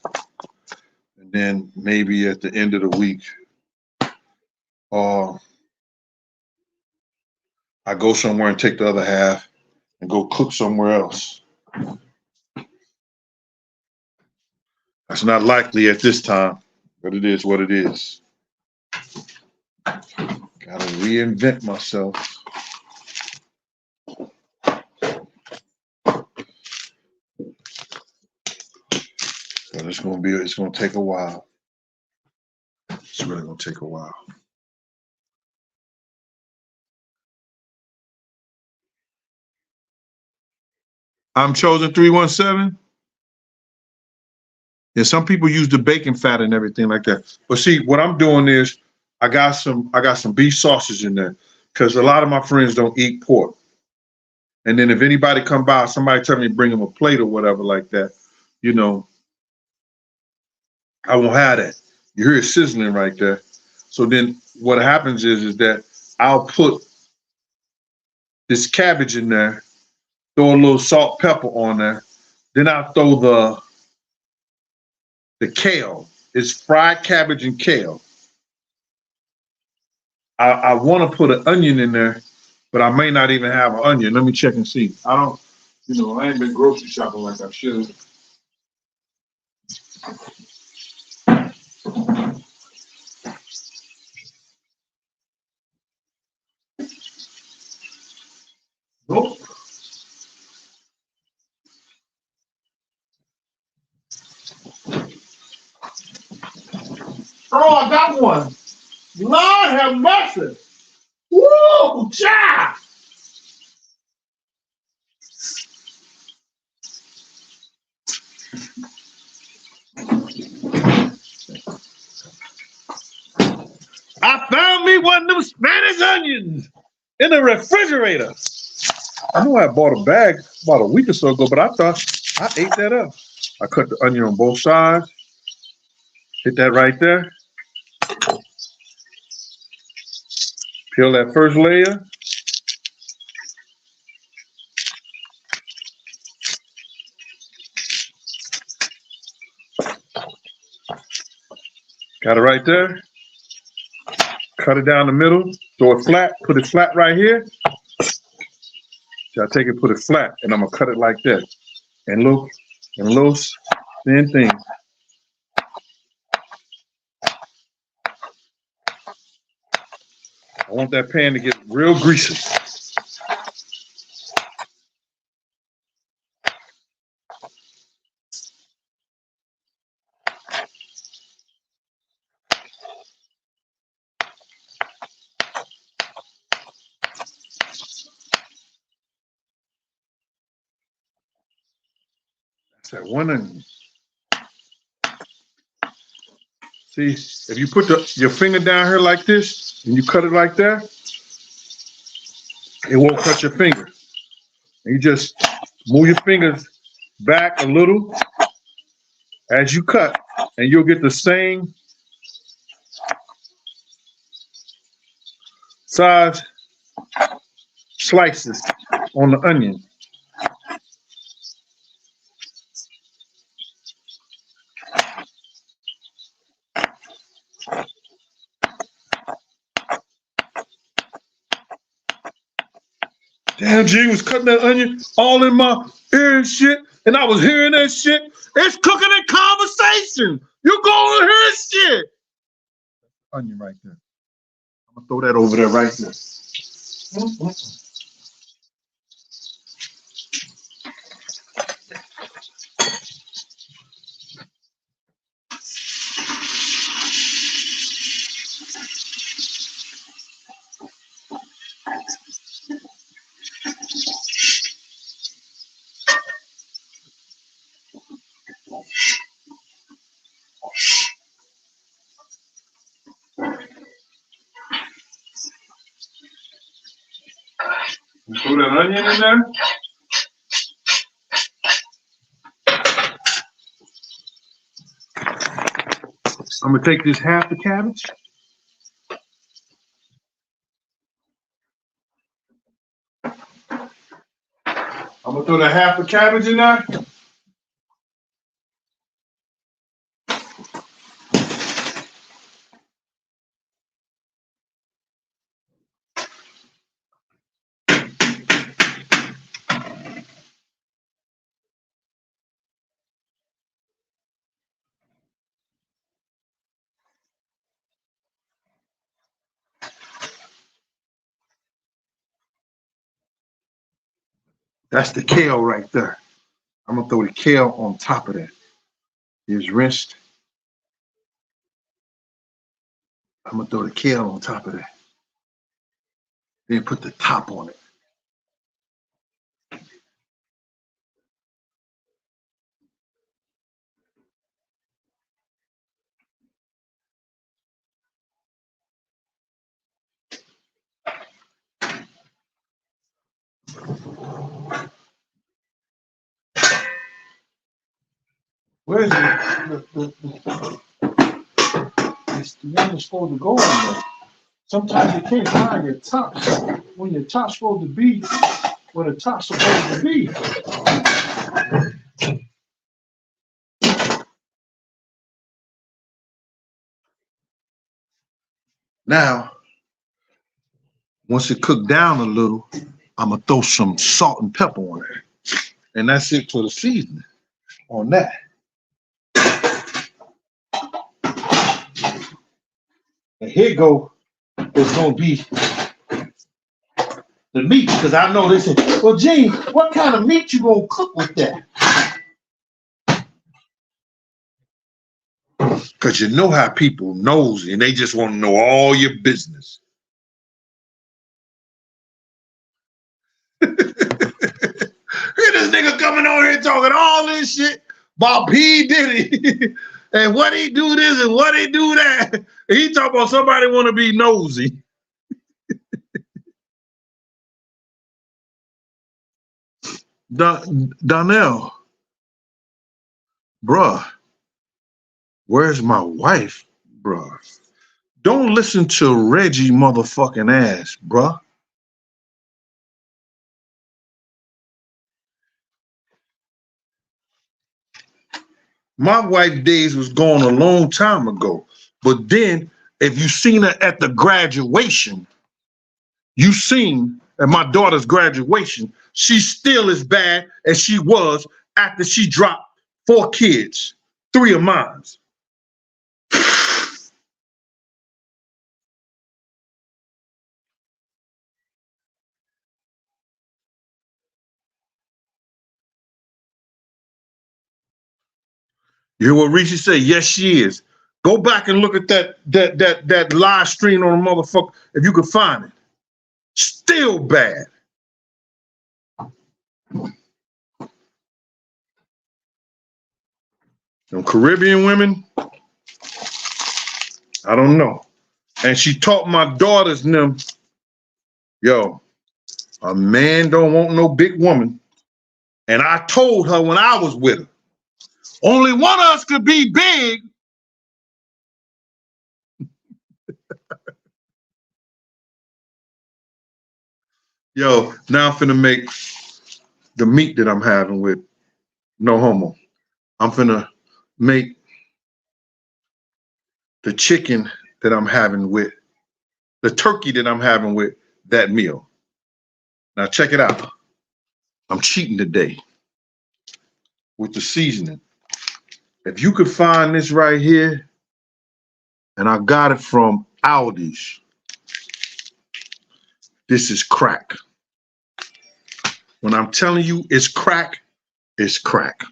And then maybe at the end of the week, I go somewhere and take the other half and go cook somewhere else. That's not likely at this time, but it is what it is. Gotta reinvent myself. But it's gonna take a while. It's really gonna take a while. I'm chosen 317. Yeah, some people use the bacon fat and everything like that. But see, what I'm doing is I got some beef sausage in there because a lot of my friends don't eat pork. And then if anybody come by, somebody tell me to bring them a plate or whatever like that, you know, I won't have that. You hear it sizzling right there. So then what happens is that I'll put this cabbage in there, throw a little salt, pepper on there. Then I'll throw the kale. It's fried cabbage and kale. I want to put an onion in there, but I may not even have an onion. Let me check and see. I ain't been grocery shopping like I should. Nope. Oh, I got one. Lord have mercy. Woo, child. I found me one of them Spanish onions in the refrigerator. I know I bought a bag about a week or so ago, but I thought I ate that up. I cut the onion on both sides. Hit that right there. Peel that first layer. Got it right there. Cut it down the middle. Throw it flat. Put it flat right here. So I take it, put it flat, and I'm gonna cut it like that. And look, and little thin thing. I want that pan to get real greasy. That's that one onion. See, if you put your finger down here like this, and you cut it like that, it won't cut your finger. And you just move your fingers back a little as you cut, and you'll get the same size slices on the onion. Damn, G was cutting that onion all in my ear and shit, and I was hearing that shit. It's cooking in conversation. You gonna hear shit. Onion right there. I'm gonna throw that over there right there. Throw that onion in there. I'm gonna take this half the cabbage. I'm gonna throw that half the cabbage in there. That's the kale right there. I'm gonna throw the kale on top of that. It's rinsed. I'm gonna throw the kale on top of that. Then put the top on it. Where is it? It's the one that's supposed to go on there. Sometimes you can't find your tops when your top's supposed to be where the top's supposed to be. Now, once it cooked down a little, I'm gonna throw some salt and pepper on it. And that's it for the seasoning on that. And here go, it's gonna be the meat, because I know they say, well, Gene, what kind of meat you gonna cook with that? Because you know how people nosy and they just want to know all your business. Hear this nigga coming on here talking all this shit about P. Diddy and what he do this and what he do that. And he talk about somebody want to be nosy. Donnell, bruh, where's my wife, bruh? Don't listen to Reggie motherfucking ass, bruh. My wife days was gone a long time ago. But then, if you seen her at the graduation, you seen at my daughter's graduation, she still as bad as she was after she dropped 4 kids, 3 of mine. You hear what Reese say? Yes, she is. Go back and look at that live stream on the motherfucker if you can find it. Still bad. Them Caribbean women, I don't know. And she taught my daughters and them, yo, a man don't want no big woman. And I told her when I was with her, only one of us could be big. Yo, now I'm finna make the meat that I'm having with no homo. I'm finna make the chicken that I'm having with, the turkey that I'm having with that meal. Now check it out. I'm cheating today with the seasoning. If you could find this right here, and I got it from Aldi's, this is crack. When I'm telling you it's crack, it's crack.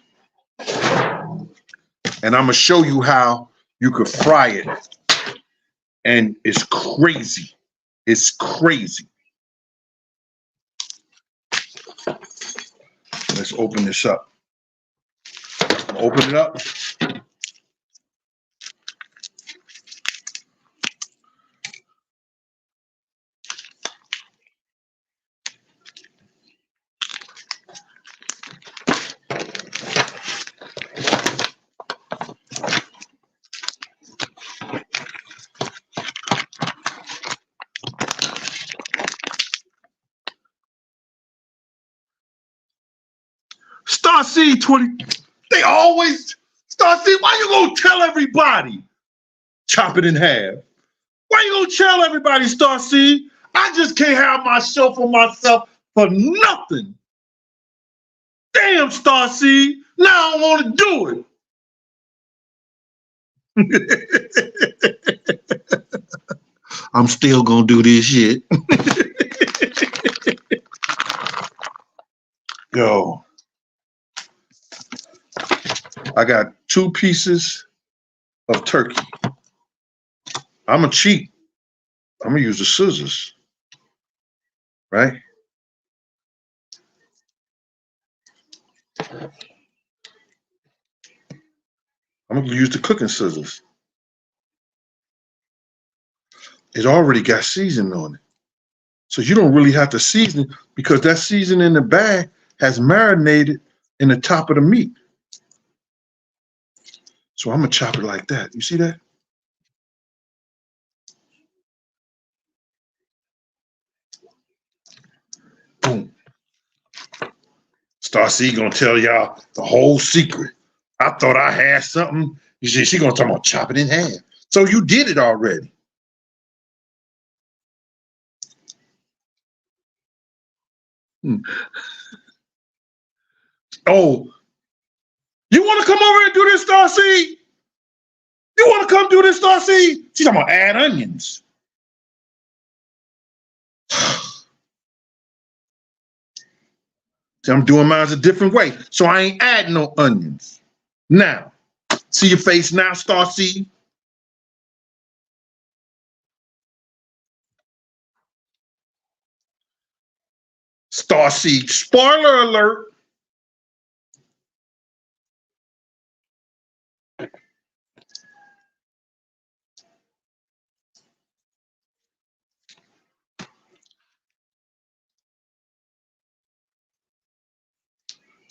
And I'm gonna show you how you could fry it. And it's crazy. It's crazy. Let's open this up. Open it up. Starseed 20. They always, Starseed, why you gonna tell everybody? Chop it in half. Why you gonna tell everybody, Starseed? I just can't have my show for myself for nothing. Damn, Starseed. Now I don't want to do it. I'm still gonna do this shit. Yo. I got 2 pieces of turkey. I'm gonna cheat. I'm gonna use the scissors, right? I'm gonna use the cooking scissors. It already got seasoning on it. So you don't really have to season it because that seasoning in the bag has marinated in the top of the meat. So I'm gonna chop it like that. You see that? Boom. Starseed gonna tell y'all the whole secret. I thought I had something. You see, she gonna talk about chop it in half. So you did it already. Oh, you want to come over and do this, Starseed? You want to come do this, Starseed? She's talking about add onions. See, I'm doing mine a different way, so I ain't adding no onions. Now, see your face now, Starseed? Starseed, spoiler alert.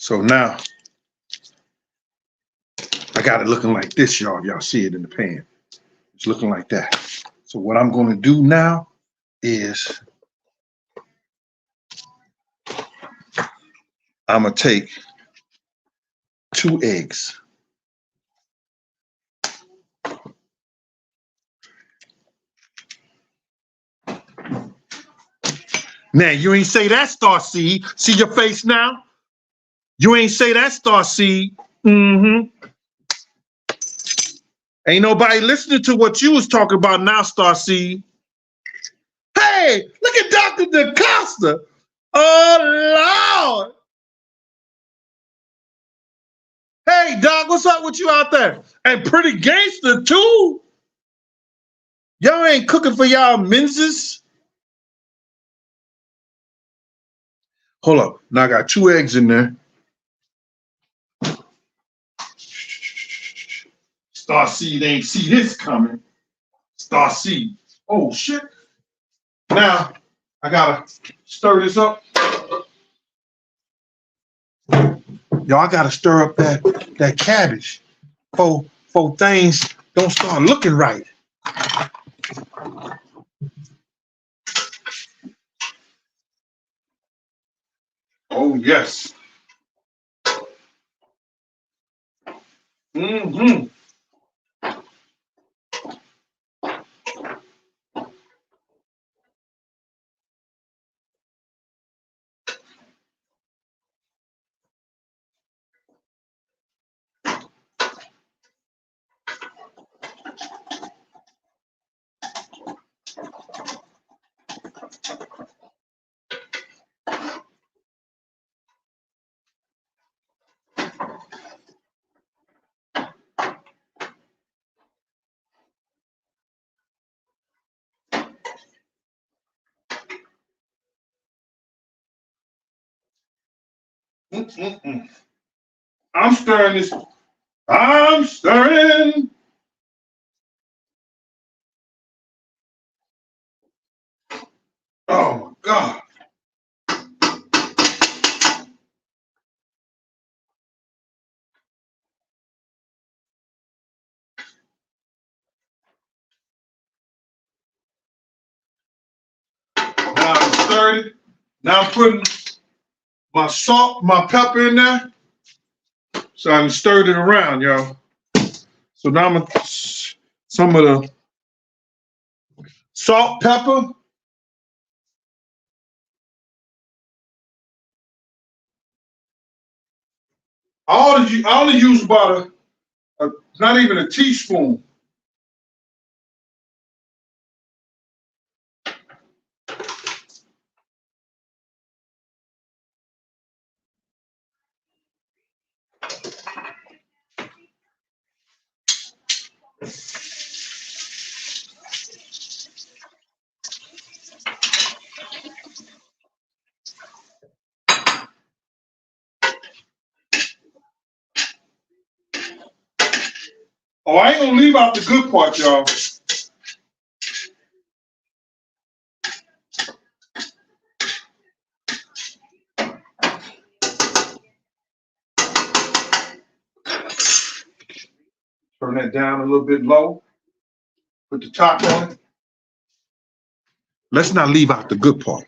So now, I got it looking like this, y'all. Y'all see it in the pan. It's looking like that. So what I'm going to do now is I'm going to take 2 eggs. Now, you ain't say that, Starseed. See your face now? You ain't say that, Starseed. Ain't nobody listening to what you was talking about now, Starseed. Hey, look at Dr. DaCosta. Oh, Lord. Hey, Doc, what's up with you out there? And Pretty Gangster, too. Y'all ain't cooking for y'all menses. Hold up. Now I got 2 eggs in there. Starseed ain't see this coming. Starseed. Oh, shit. Now, I gotta stir this up. Y'all, I gotta stir up that cabbage for things don't start looking right. Oh, yes. I'm stirring this. I'm stirring. Oh my God. Now I'm stirring it. Now I'm putting my salt, my pepper in there. So I stirred it around, y'all. So now I'm gonna some of the salt, pepper. I only use about not even a teaspoon. Oh, I ain't gonna leave out the good part, y'all. Turn that down a little bit low. Put the top on it. Let's not leave out the good part.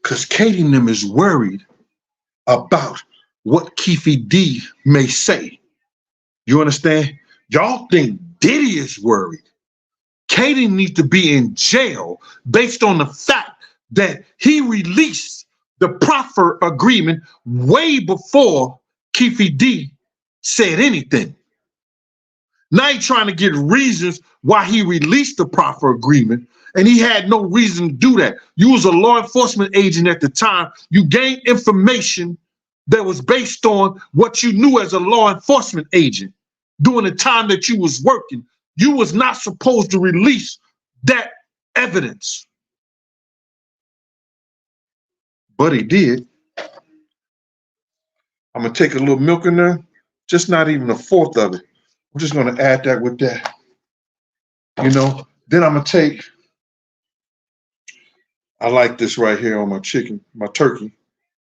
Because Katie and them is worried about what KEEFE D may say. You understand? Y'all think Diddy is worried. Katie needs to be in jail based on the fact that he released the proffer agreement way before KEEFE D said anything. Now he's trying to get reasons why he released the proffer agreement, and he had no reason to do that. You was a law enforcement agent at the time. You gained information that was based on what you knew as a law enforcement agent during the time that you was working. You was not supposed to release that evidence. But he did. I'm gonna take a little milk in there, just not even a fourth of it. I'm just gonna add that with that. You know, then I'm gonna take, I like this right here on my chicken, my turkey,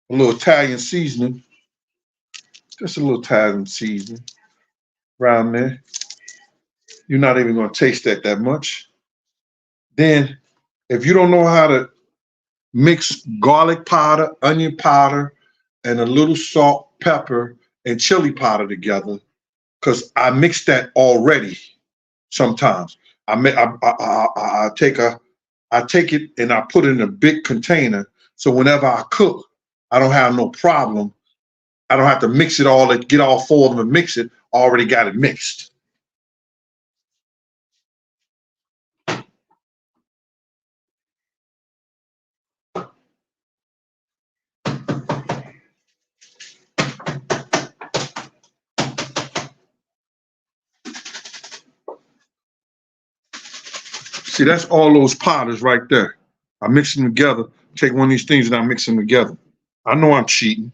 a little Italian seasoning, just a little Italian seasoning around there. You're not even gonna taste that much. Then, if you don't know how to mix garlic powder, onion powder, and a little salt, pepper, and chili powder together, because I mix that already sometimes. I take it and I put it in a big container. So whenever I cook, I don't have no problem. I don't have to mix it all, get all four of them and mix it. I already got it mixed. See, that's all those powders right there. I mix them together, take one of these things and I mix them together. I know I'm cheating,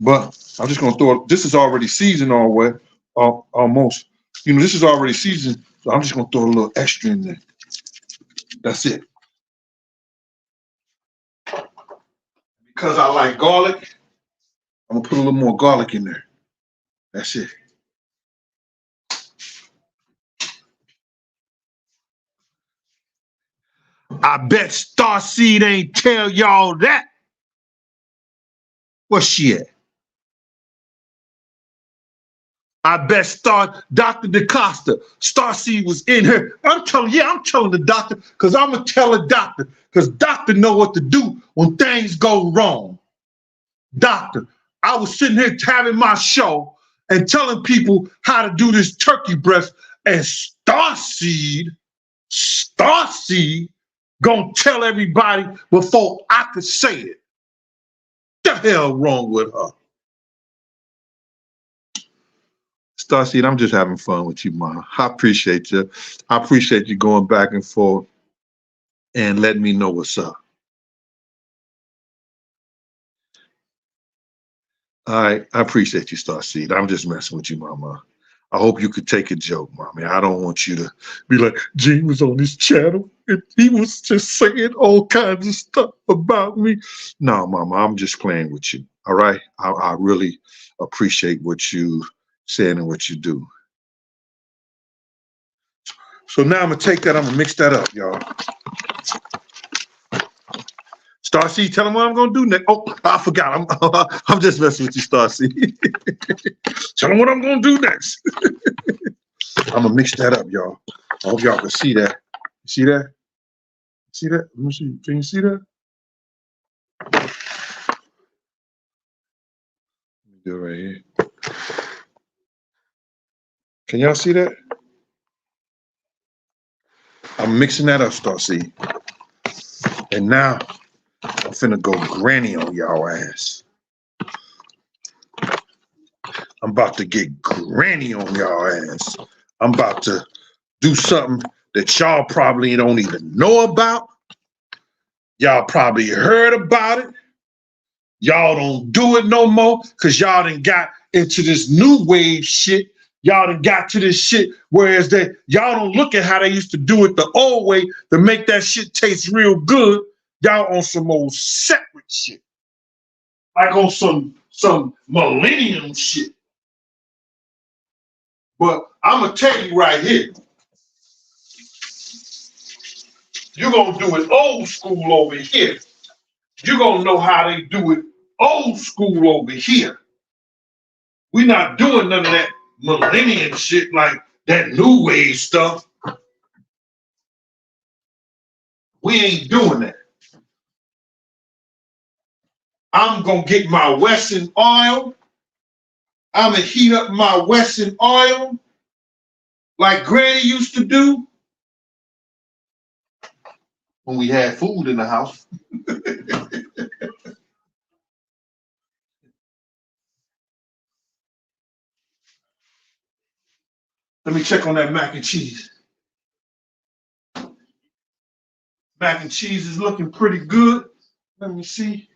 but I'm just gonna throw it. This is already seasoned almost. You know, this is already seasoned, so I'm just gonna throw a little extra in there. That's it. Because I like garlic, I'm gonna put a little more garlic in there. That's it. I bet Starseed ain't tell y'all that. Where's she at? I bet Dr. DaCosta, Starseed was in her. I'm telling the doctor, because I'm going to tell the doctor, because doctor know what to do when things go wrong. Doctor, I was sitting here having my show and telling people how to do this turkey breast, and Starseed gonna tell everybody before I could say it. What the hell wrong with her? Starseed, I'm just having fun with you, Ma. I appreciate you. I appreciate you going back and forth and letting me know what's up. All right, I appreciate you, Starseed. I'm just messing with you, Mama. I hope you could take a joke, Mommy. I don't want you to be like, Gene was on this channel and he was just saying all kinds of stuff about me. No, Mama, I'm just playing with you. All right? I really appreciate what you saying and what you do. So now I'm gonna take that, I'm gonna mix that up, y'all. Starseed, tell him what I'm gonna do next. Oh, I forgot. I'm just messing with you, Starseed. Tell him what I'm gonna do next. I'm gonna mix that up, y'all. I hope y'all can see that. See that? See that? Let me see. Can you see that? Let me do it right here. Can y'all see that? I'm mixing that up, Starseed. And now I'm finna go granny on y'all ass. I'm about to get granny on y'all ass. I'm about to do something that y'all probably don't even know about. Y'all probably heard about it. Y'all don't do it no more because y'all done got into this new wave shit. Y'all done got to this shit, whereas y'all don't look at how they used to do it the old way to make that shit taste real good. Y'all on some old separate shit. Like on some millennium shit. But I'm gonna tell you right here, you're gonna do it old school over here. You're gonna know how they do it old school over here. We're not doing none of that millennium shit like that new wave stuff. We ain't doing that. I'm gonna get my Western oil. I'm gonna heat up my Western oil like Granny used to do when we had food in the house. Let me check on that mac and cheese. Mac and cheese is looking pretty good. Let me see.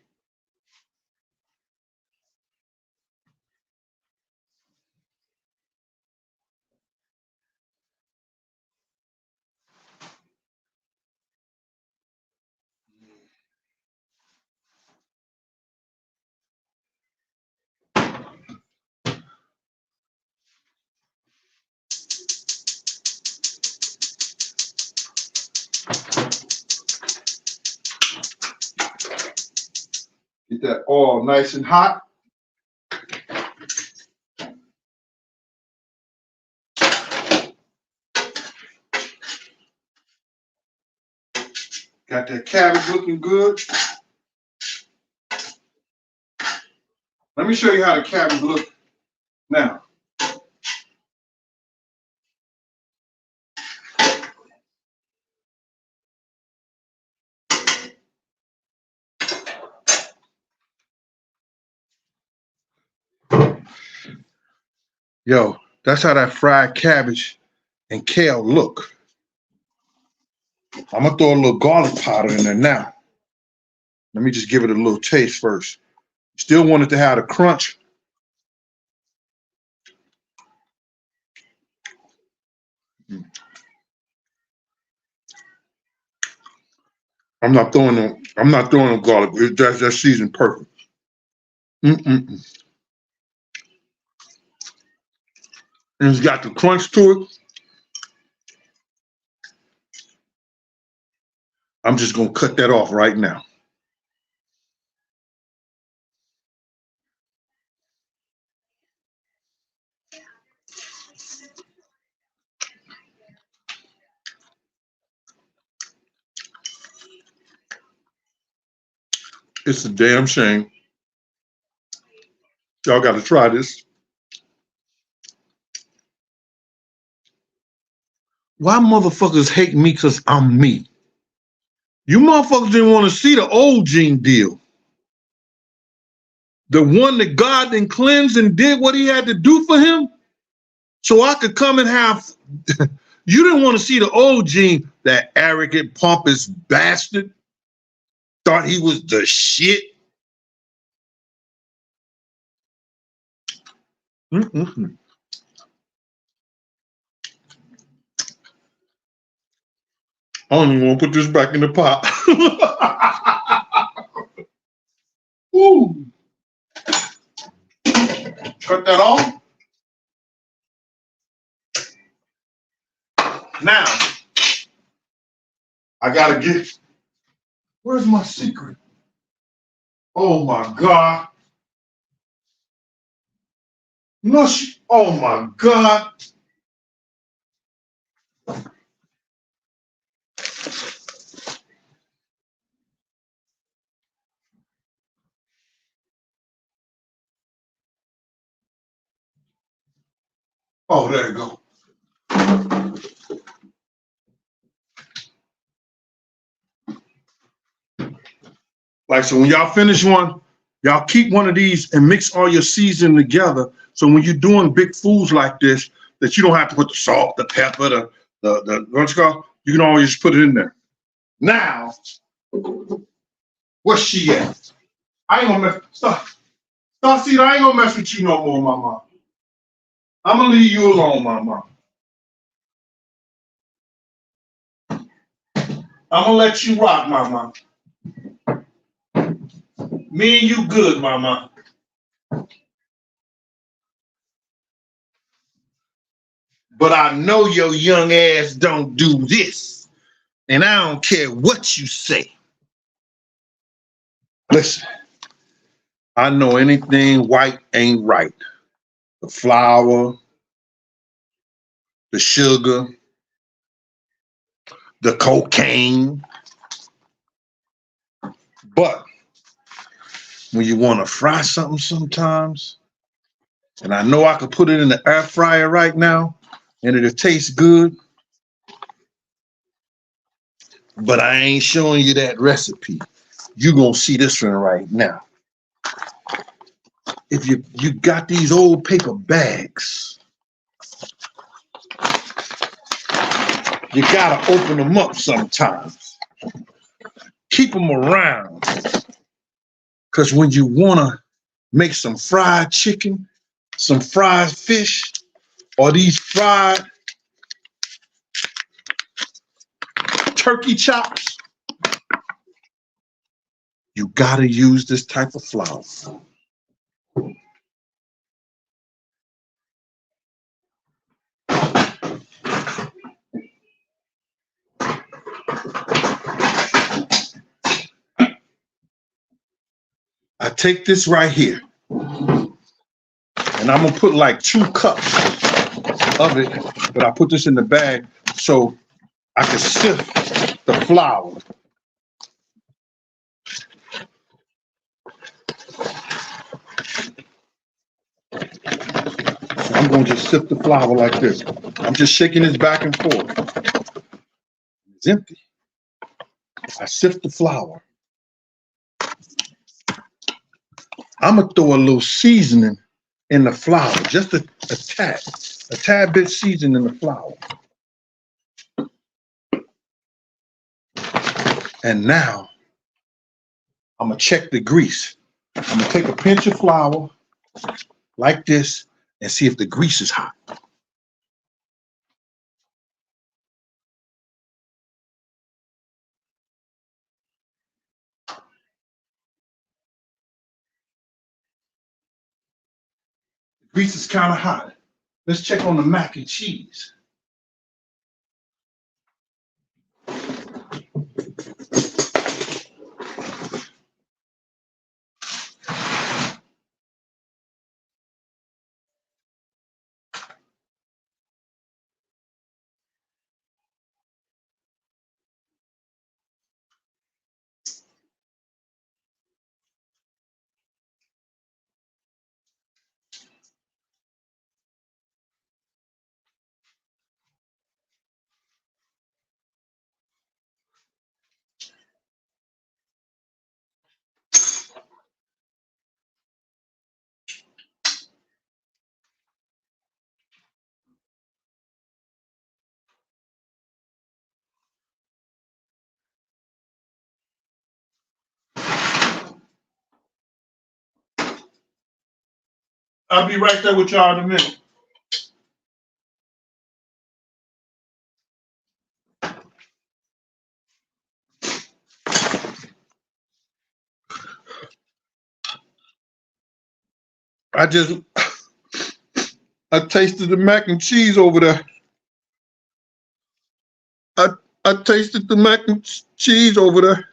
Get that oil nice and hot. Got that cabbage looking good. Let me show you how the cabbage look now. Yo, that's how that fried cabbage and kale look. I'm gonna throw a little garlic powder in there now. Let me just give it a little taste first. Still want it to have the crunch. I'm not throwing no garlic. That's seasoned perfect. And it's got the crunch to it. I'm just gonna cut that off right now. It's a damn shame. Y'all gotta try this. Why motherfuckers hate me because I'm me? You motherfuckers didn't want to see the old Gene deal. The one that God then cleansed and did what he had to do for him so I could come and have. You didn't want to see the old Gene, that arrogant, pompous bastard. Thought he was the shit. Mm-mm-mm. I don't even want to put this back in the pot. Ooh. Cut that off. Now, I gotta get, where's my secret? Oh my God. No, oh my God. Oh, there you go. Like, so when y'all finish one, y'all keep one of these and mix all your seasoning together. So when you're doing big foods like this, that you don't have to put the salt, the pepper, the what's it called? You can always just put it in there. Now, where's she at? I ain't gonna mess. Starseed, I ain't gonna mess with you no more, mama. I'm gonna leave you alone, mama. I'm gonna let you rock, mama. Me and you good, mama. But I know your young ass don't do this. And I don't care what you say. Listen, I know anything white ain't right. The flour, the sugar, the cocaine. But when you want to fry something sometimes, and I know I could put it in the air fryer right now, and it'll taste good, but I ain't showing you that recipe. You're gonna see this one right now. If you got these old paper bags, you gotta open them up sometimes. Keep them around, because when you wanna make some fried chicken, some fried fish, or these fried turkey chops, you gotta use this type of flour. I take this right here, and I'm gonna put like 2 cups of it, but I put this in the bag so I can sift the flour. So I'm gonna just sift the flour like this. I'm just shaking this back and forth. It's empty. I sift the flour. I'm gonna throw a little seasoning in the flour, just a tad bit seasoning in the flour. And now I'm gonna check the grease. I'm gonna take a pinch of flour like this and see if the grease is hot. The grease is kind of hot. Let's check on the mac and cheese. I'll be right there with y'all in a minute. I tasted the mac and cheese over there. I tasted the mac and cheese over there.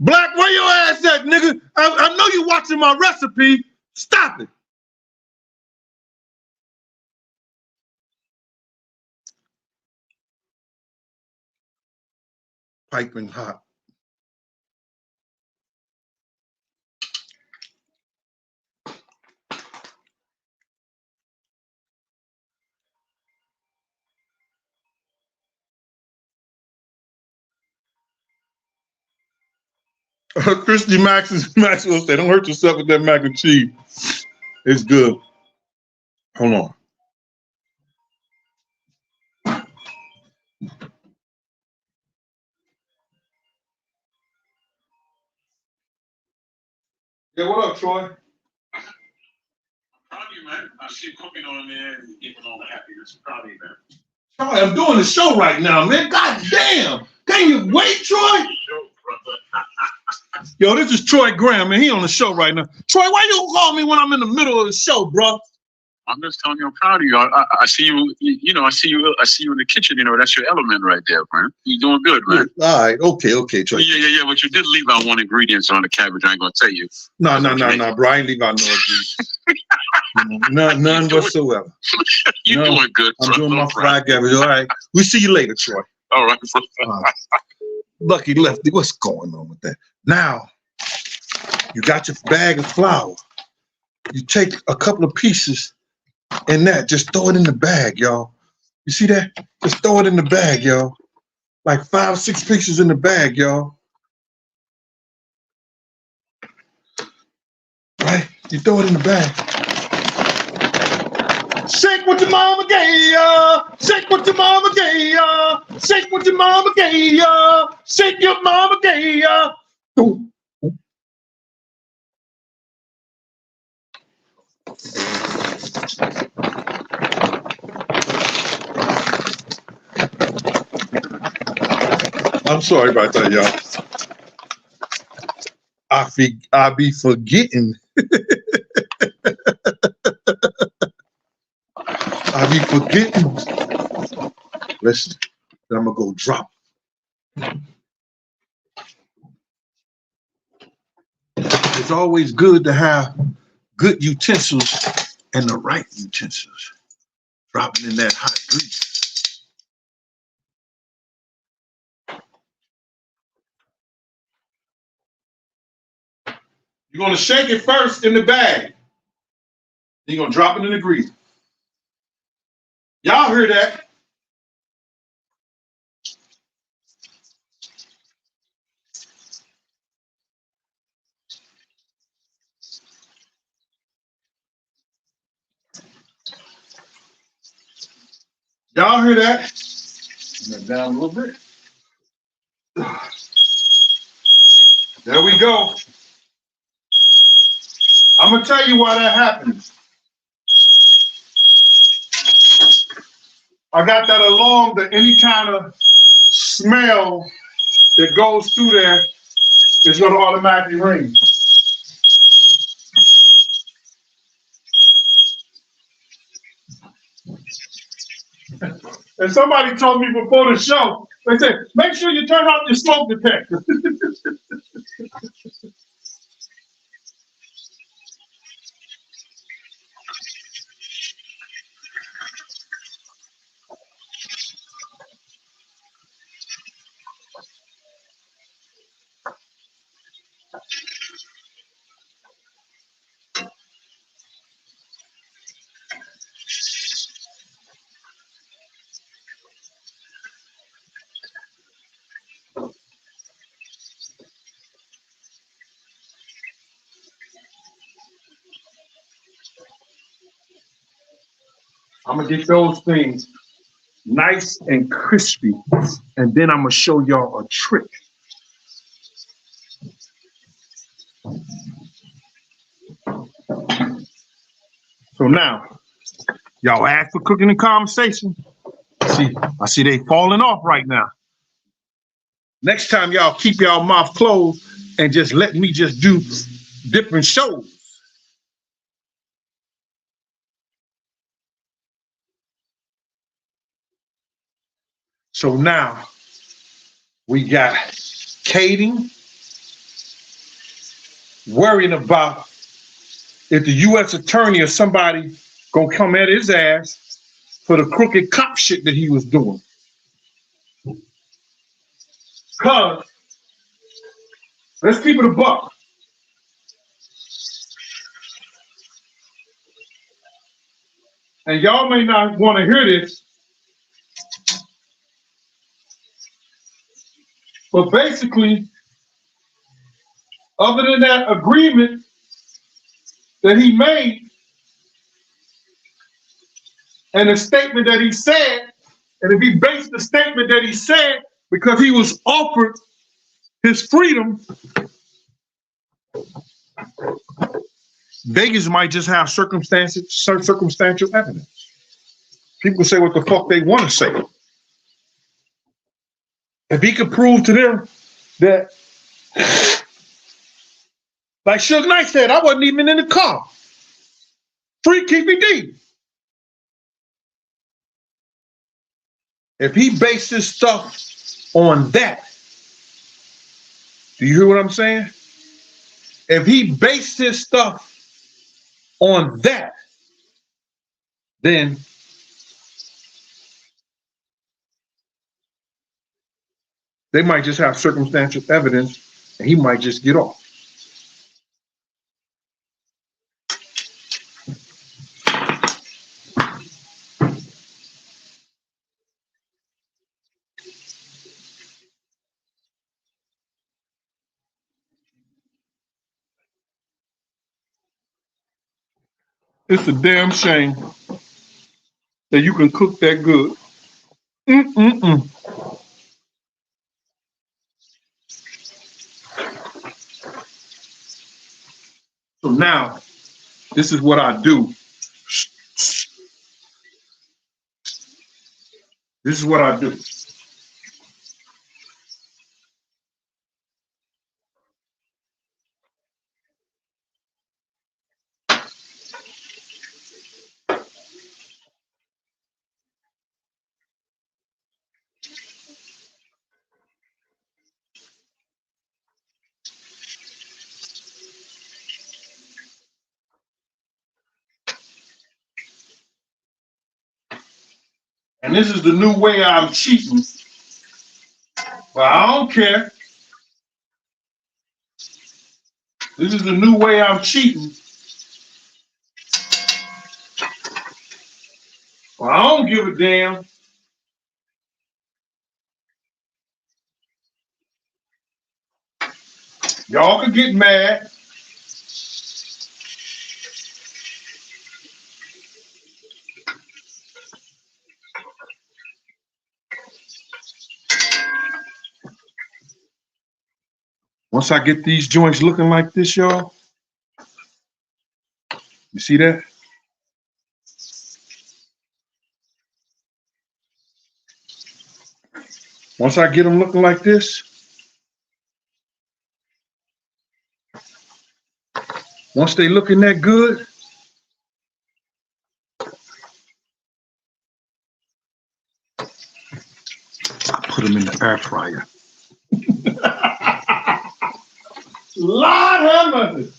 Black, where your ass at, nigga? I know you watching my recipe. Stop it. Piping hot. Christy Maxwell said, don't hurt yourself with that mac and cheese. It's good. Hold on. Yeah, what up, Troy? Proud of you, man. I see you cooking on there and giving all the happiness. Proud of you, man. Troy, I'm doing the show right now, man. God damn. Can you wait, Troy? Yo, this is Troy Graham, man. He on the show right now. Troy, why you don't call me when I'm in the middle of the show, bro? I'm just telling you, I'm proud of you. I see you. I see you in the kitchen. You know, that's your element right there, man. You're doing good, man. Yeah, all right, okay, Troy. Yeah. But you did leave out one ingredient on the cabbage. I ain't gonna tell you. No, bro. I ain't leave out no ingredients. None whatsoever. You're doing good, bro. I'm doing my fried cabbage. All right. We'll see you later, Troy. All right, bro. Lucky Lefty, what's going on with that? Now, you got your bag of flour. You take a couple of pieces and that, just throw it in the bag, y'all. You see that? Just throw it in the bag, y'all. Like 5, 6 pieces in the bag, y'all. Right? You throw it in the bag. Shake what your mama gave ya. Shake what your mama gave ya. Shake what your mama gave ya. Shake your mama gave ya. I'm sorry about that, y'all. I be forgetting. I be forgetting. Listen, I'm gonna go drop. It's always good to have good utensils and the right utensils. Dropping in that hot grease. You're gonna shake it first in the bag. Then you're gonna drop it in the grease. Y'all heard that? Y'all heard that? Down a little bit. There we go. I'm gonna tell you why that happened. I got that alarm that any kind of smell that goes through there is gonna automatically ring. And somebody told me before the show, they said, make sure you turn off your smoke detector. I'm gonna get those things nice and crispy, and then I'm gonna show y'all a trick. So now, y'all ask for cooking and conversation. I see they falling off right now. Next time, y'all keep y'all mouth closed and just let me just do different shows. So now we got Kading worrying about if the U.S. attorney or somebody gonna come at his ass for the crooked cop shit that he was doing. Cause let's keep it a buck. And y'all may not want to hear this, but basically, other than that agreement that he made and the statement that he said, and if he based the statement that he said because he was offered his freedom, Vegas might just have circumstantial evidence. People say what the fuck they want to say. If he could prove to them that, like Suge Knight said, I wasn't even in the car. Free KPD. If he based his stuff on that, do you hear what I'm saying? If he based his stuff on that, then they might just have circumstantial evidence and he might just get off. It's a damn shame that you can cook that good. Mm-mm-mm. So now, this is what I do. This is what I do. And this is the new way I'm cheating. But I don't care. This is the new way I'm cheating. Well, I don't give a damn. Y'all can get mad. Once I get these joints looking like this, y'all, you see that? Once I get them looking like this, once they looking that good, I put them in the air fryer. Lord have mercy.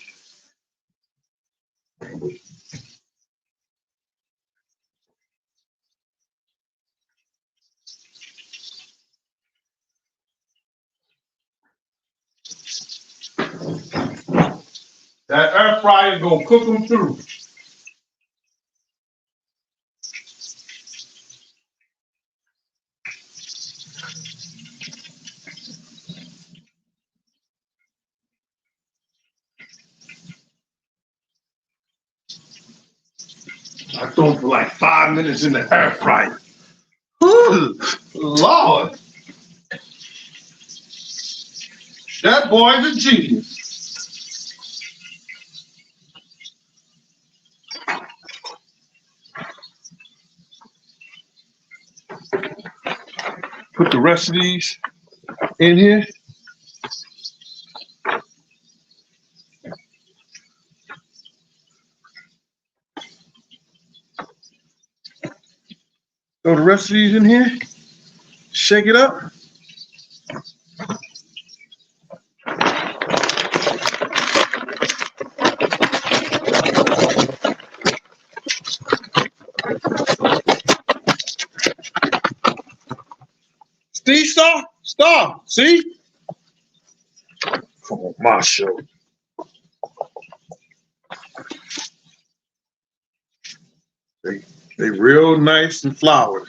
That air fryer gonna cook them through. I throw them for like 5 minutes in the air fryer. Ooh, Lord. That boy's a genius. Put the rest of these in here. Throw the rest of these in here. Shake it up. See, stop, see? Come on, my show. They real nice and floured.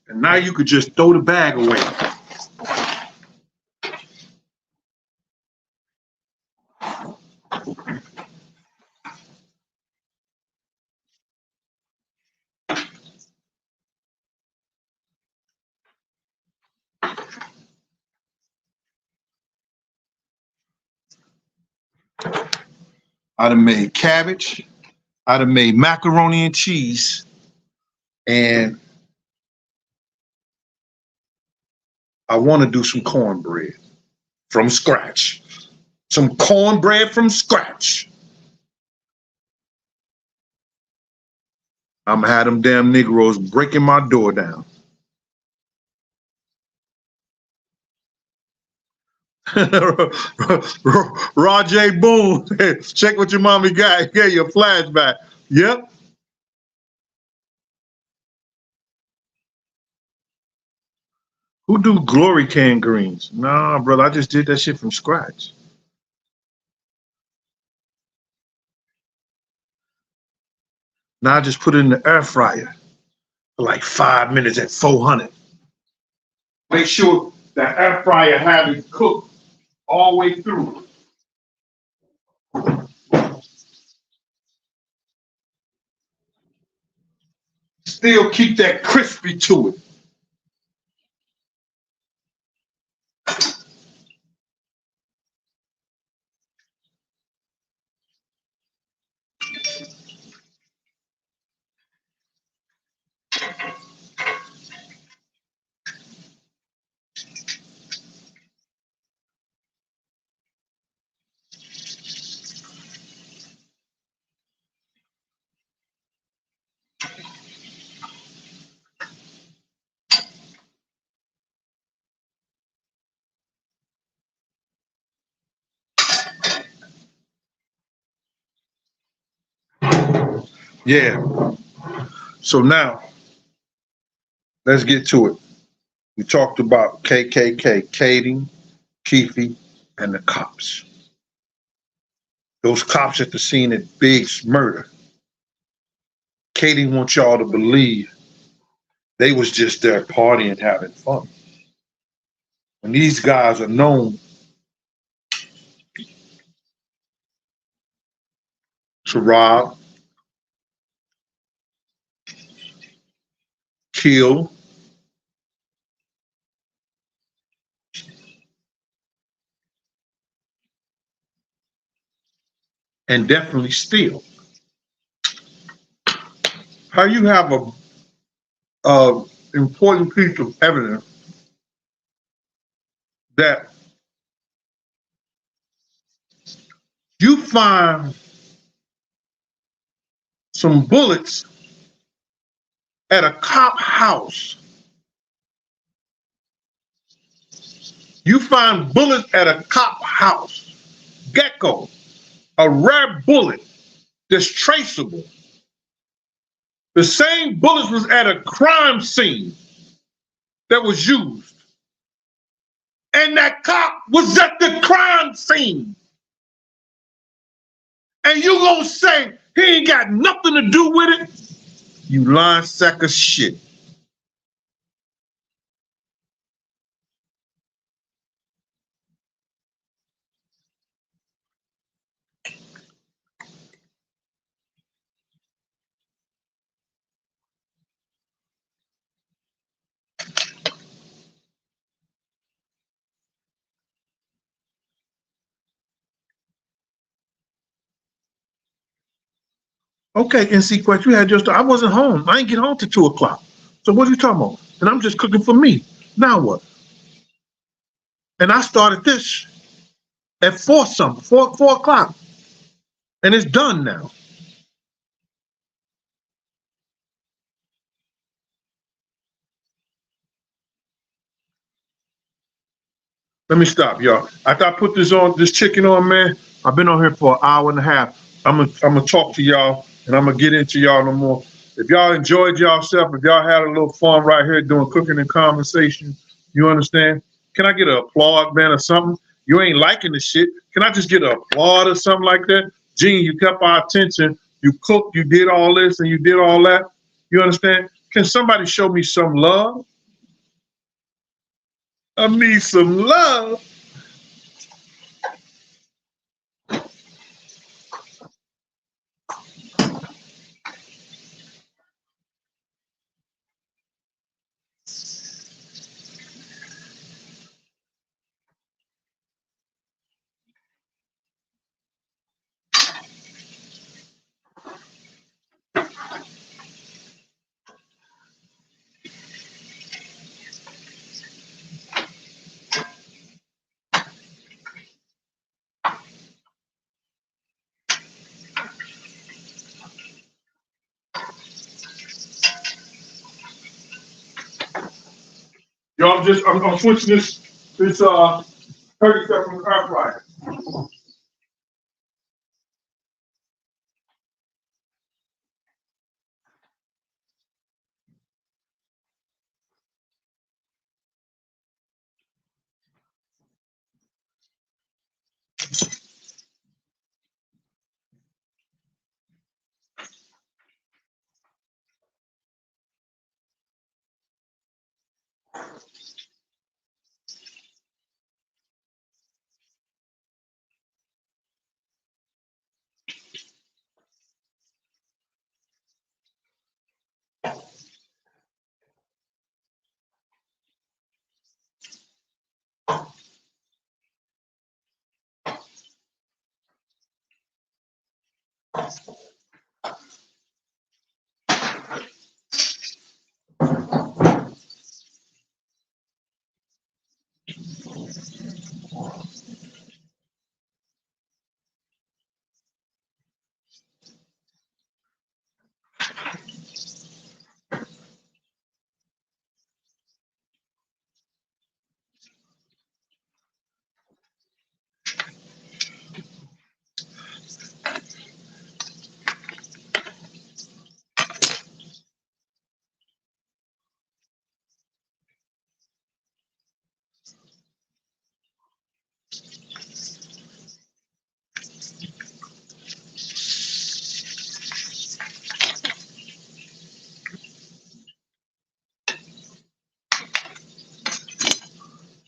And now you could just throw the bag away. I done made cabbage. I done made macaroni and cheese. And I want to do some cornbread from scratch. Some cornbread from scratch. I'm gonna have them damn Negroes breaking my door down. Rajay Boone, check what your mommy got. Get your flashback. Yep. Who do glory canned greens? Nah, brother, I just did that shit from scratch. Now I just put it in the air fryer for like 5 minutes at 400. Make sure that air fryer have it cooked all the way through. Still keep that crispy to it. Yeah. So now, let's get to it. We talked about K.K.K, KADING, KEEFE, and the KOPS. Those cops at the scene at Big's murder. KADING wants y'all to believe they was just there partying, having fun. When these guys are known to rob, kill, and definitely steal. How you have a important piece of evidence that you find some bullets at a cop house. You find bullets at a cop house. get-go, a rare bullet that's traceable. The same bullets was at a crime scene that was used. And that cop was at the crime scene. And you gonna say he ain't got nothing to do with it? You lying sack of shit. Okay, NC Quest, you had just, I wasn't home. I ain't get home till 2 o'clock. So what are you talking about? And I'm just cooking for me. Now what? And I started this at 4 o'clock. And it's done now. Let me stop, y'all. After I put this chicken on, man, I've been on here for an hour and a half. I'm gonna talk to y'all, and I'm gonna get into y'all no more. If y'all enjoyed yourself, if y'all had a little fun right here doing cooking and conversation, you understand? Can I get an applaud, man, or something? You ain't liking the shit. Can I just get an applaud or something like that? Gene, you kept our attention. You cooked, you did all this, and you did all that. You understand? Can somebody show me some love? I need some love. Y'all, I'm switching this 37 air fryer.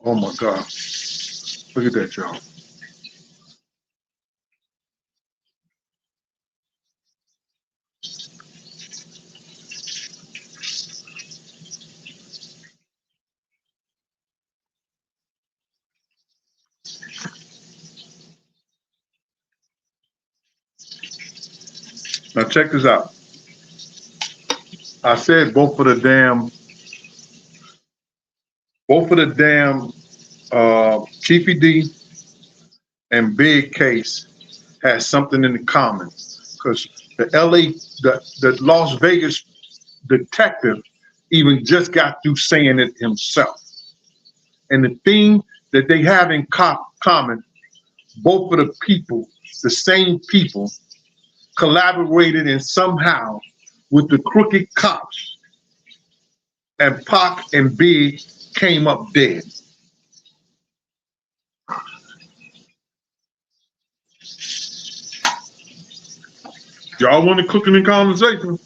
Oh my God. Look at that, y'all. Now check this out. I said both of the damn KPD and Big Case has something in common, because the Las Vegas detective even just got through saying it himself. And the thing that they have in common, both of the people, the same people, collaborated and somehow with the crooked cops, and Pac and Big came up dead. Y'all want to cooking and conversation?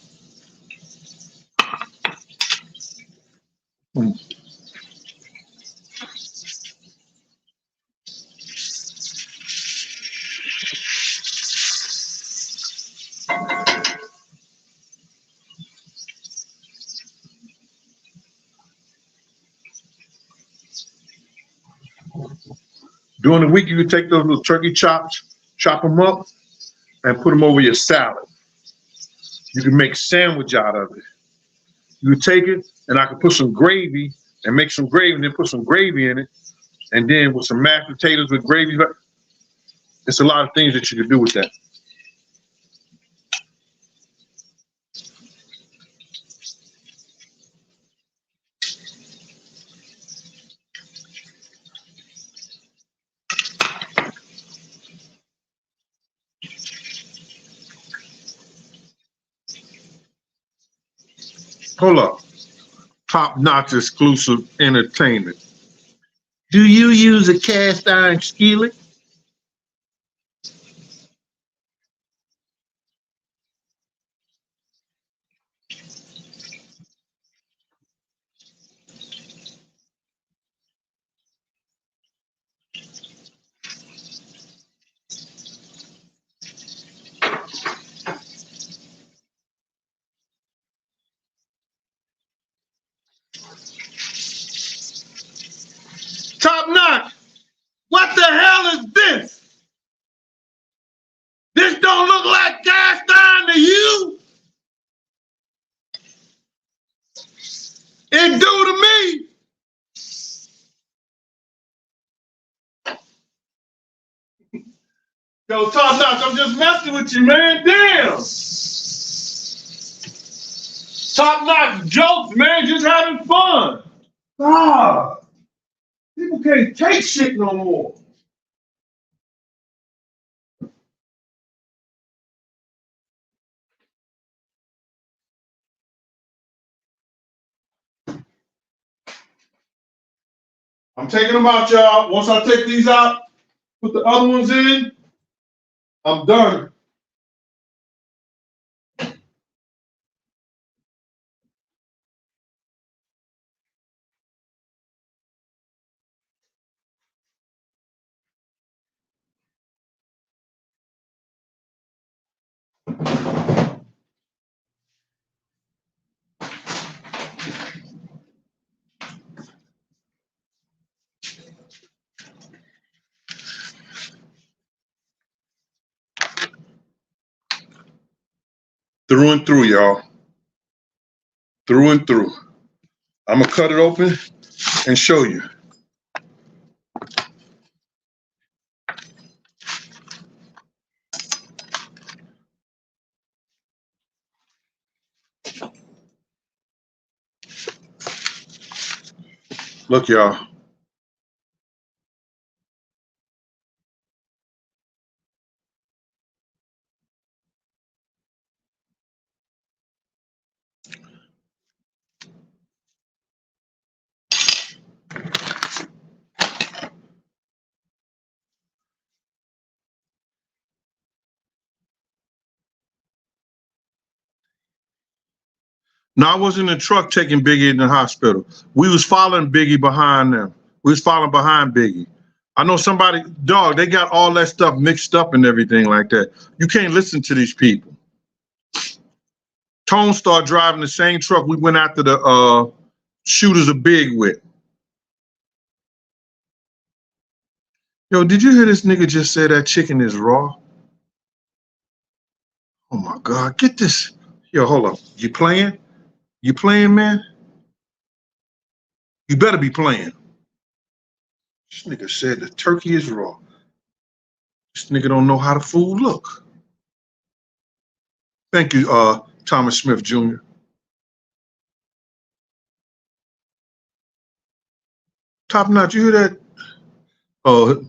During the week, you can take those little turkey chops, chop them up, and put them over your salad. You can make sandwich out of it. You can take it, and I can put some gravy and make some gravy, and then put some gravy in it, and then with some mashed potatoes with gravy. It's a lot of things that you can do with that. Hold up. Top-notch exclusive entertainment. Do you use a cast iron skillet? Top-notch. What the hell is this? This don't look like cast iron to you? It do to me. Yo, Top-notch, I'm just messing with you, man. Damn. Top-notch jokes, man. Just having fun. Ah, people can't take shit no more. I'm taking them out, y'all. Once I take these out, put the other ones in, I'm done. Through and through, y'all. Through and through. I'm gonna cut it open and show you. Look, y'all. No, I was in the truck taking Biggie in the hospital. We was following Biggie behind them. We was following behind Biggie. I know somebody, dog, they got all that stuff mixed up and everything like that. You can't listen to these people. Tone started driving the same truck we went after the shooters of Big with. Yo, did you hear this nigga just say that chicken is raw? Oh my God, get this. Yo, hold up. You playing? You playing, man? You better be playing. This nigga said the turkey is raw. This nigga don't know how the food look. Thank you, Thomas Smith Jr. Top notch, you hear that? Oh,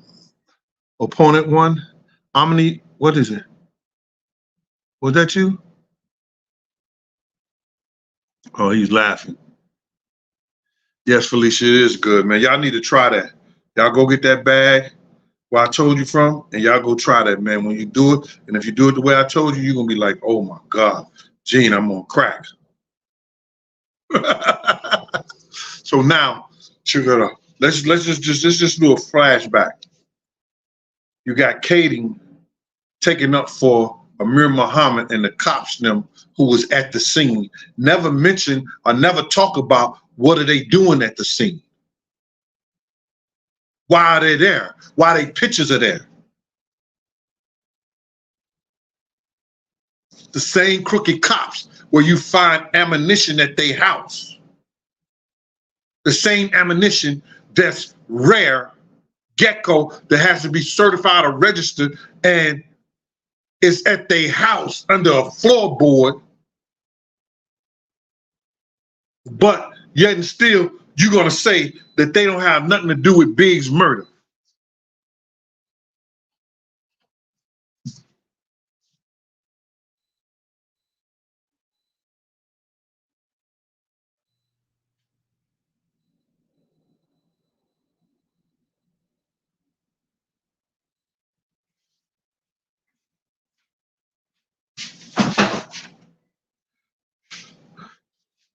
Opponent one. Omni, what is it? Was that you? Oh, he's laughing. Yes, Felicia, it is good, man. Y'all need to try that. Y'all go get that bag where I told you from, and y'all go try that, man. When you do it, and if you do it the way I told you, you're gonna be like, oh my God, Gene, I'm on crack. So now, sugar, let's just do a flashback. You got KADING taking up for Amir Muhammad and the cops them who was at the scene. Never mention or never talk about what are they doing at the scene. Why are they there? Why they pictures are there? The same crooked cops where you find ammunition at their house. The same ammunition that's rare, gecko, that has to be certified or registered and is at their house under a floorboard. But yet and still, you're gonna say that they don't have nothing to do with Big's murder.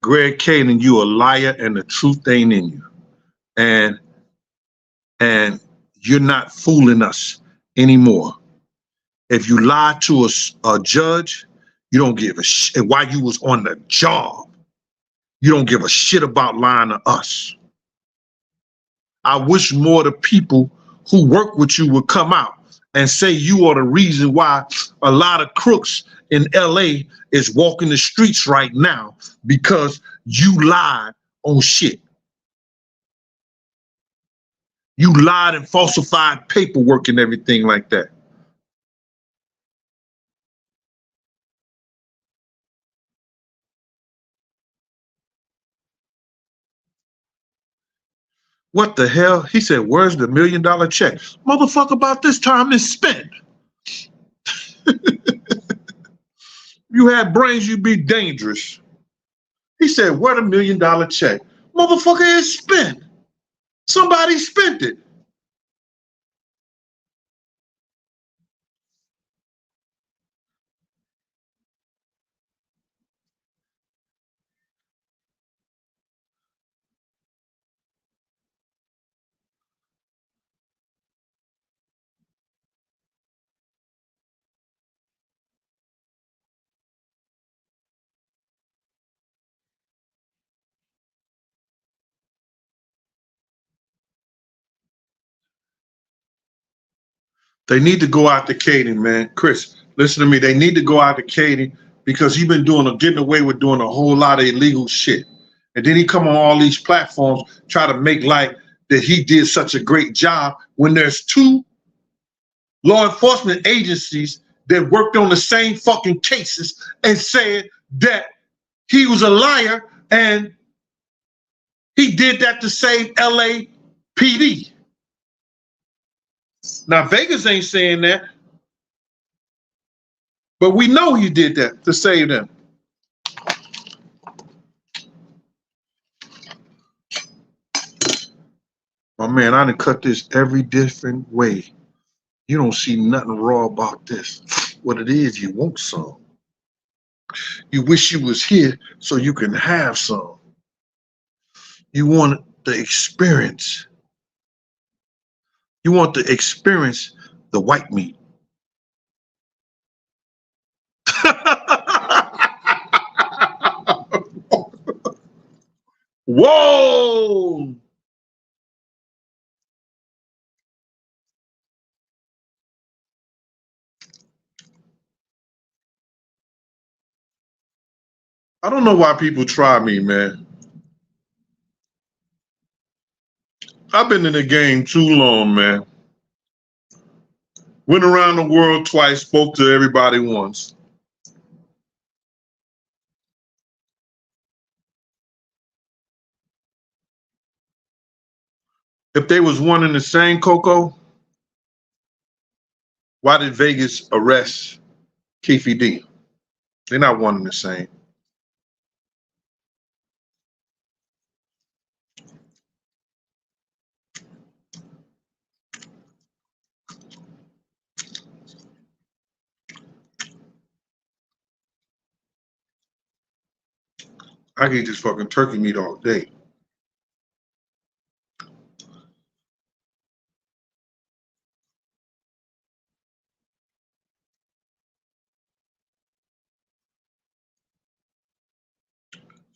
Greg Kading, you a liar and the truth ain't in you. And you're not fooling us anymore. If you lie to a judge, you don't give a shit. While you was on the job, you don't give a shit about lying to us. I wish more of the people who work with you would come out and say you are the reason why a lot of crooks in LA is walking the streets right now because you lied on shit. You lied and falsified paperwork and everything like that. What the hell? He said, where's the $1 million check? Motherfucker, about this time is spent. You had brains, you'd be dangerous. He said, where the $1 million check? Motherfucker is spent. Somebody spent it. They need to go out to KADING, man. Chris, listen to me. They need to go out to KADING because he's been getting away with doing a whole lot of illegal shit. And then he come on all these platforms, try to make like that he did such a great job when there's two law enforcement agencies that worked on the same fucking cases and said that he was a liar and he did that to save LAPD. Now, Vegas ain't saying that, but we know he did that to save them. My man, I done cut this every different way. You don't see nothing raw about this. What it is, you want some. You wish you was here so you can have some. You want the experience. You want to experience the white meat. Whoa! I don't know why people try me, man. I've been in the game too long, man. Went around the world twice, spoke to everybody once. If they was one and the same, Coco, Why did Vegas arrest KEEFE D? They're not one and the same. I can eat this fucking turkey meat all day.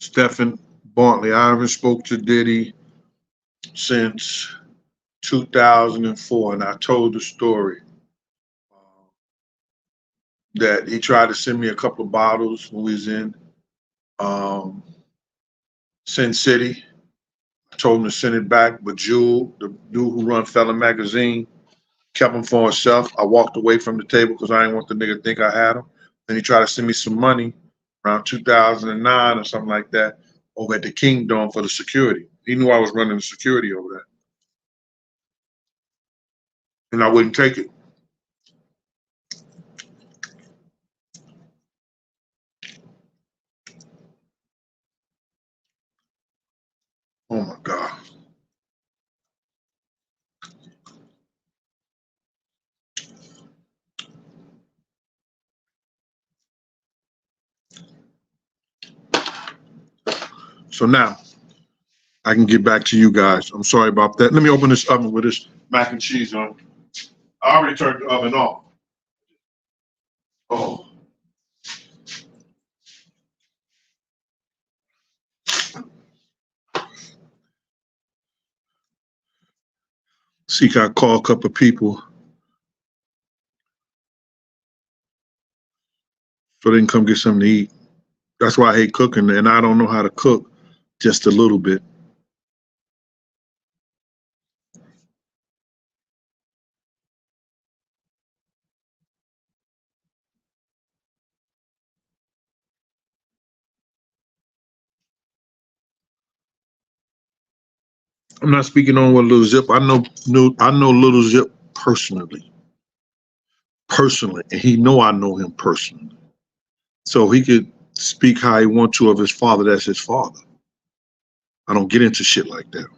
Stephen Bartley, I haven't spoke to Diddy since 2004, and I told the story that he tried to send me a couple of bottles when we was in Sin City. I told him to send it back, but Jewel, the dude who run Felon Magazine, kept them for himself. I walked away from the table because I didn't want the nigga to think I had them. Then he tried to send me some money around 2009 or something like that over at the Kingdom for the security. He knew I was running the security over there. And I wouldn't take it. Oh my God. So now I can get back to you guys. I'm sorry about that. Let me open this oven with this mac and cheese on. I already turned the oven off. Oh. See, I call a couple of people so they can come get something to eat. That's why I hate cooking, and I don't know how to cook just a little bit. I'm not speaking on what Little Zip. I know Little Zip personally, and he know I know him personally. So he could speak how he wants to of his father. That's his father. I don't get into shit like that.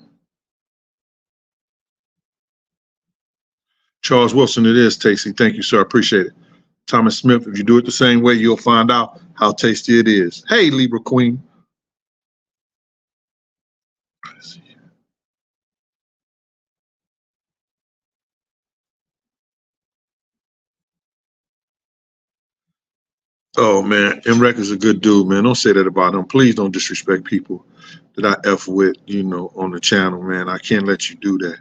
Charles Wilson, it is tasty. Thank you, sir. I appreciate it. Thomas Smith, if you do it the same way, you'll find out how tasty it is. Hey, Libra Queen. Oh man, Mrek is a good dude, man. Don't say that about him. Please don't disrespect people that I F with, on the channel, man. I can't let you do that.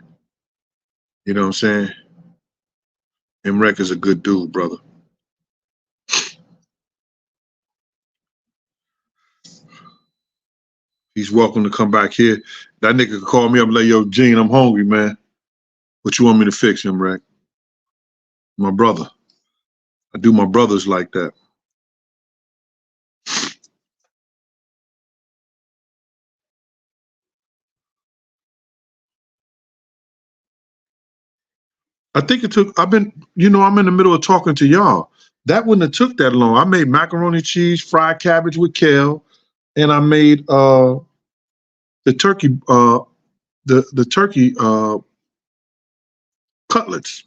You know what I'm saying? Mrek is a good dude, brother. He's welcome to come back here. That nigga could call me up and like, yo, Gene, I'm hungry, man. What you want me to fix, Mrek? My brother. I do my brothers like that. I think it took, I'm in the middle of talking to y'all. That wouldn't have took that long. I made macaroni cheese, fried cabbage with kale, and I made the turkey the turkey cutlets.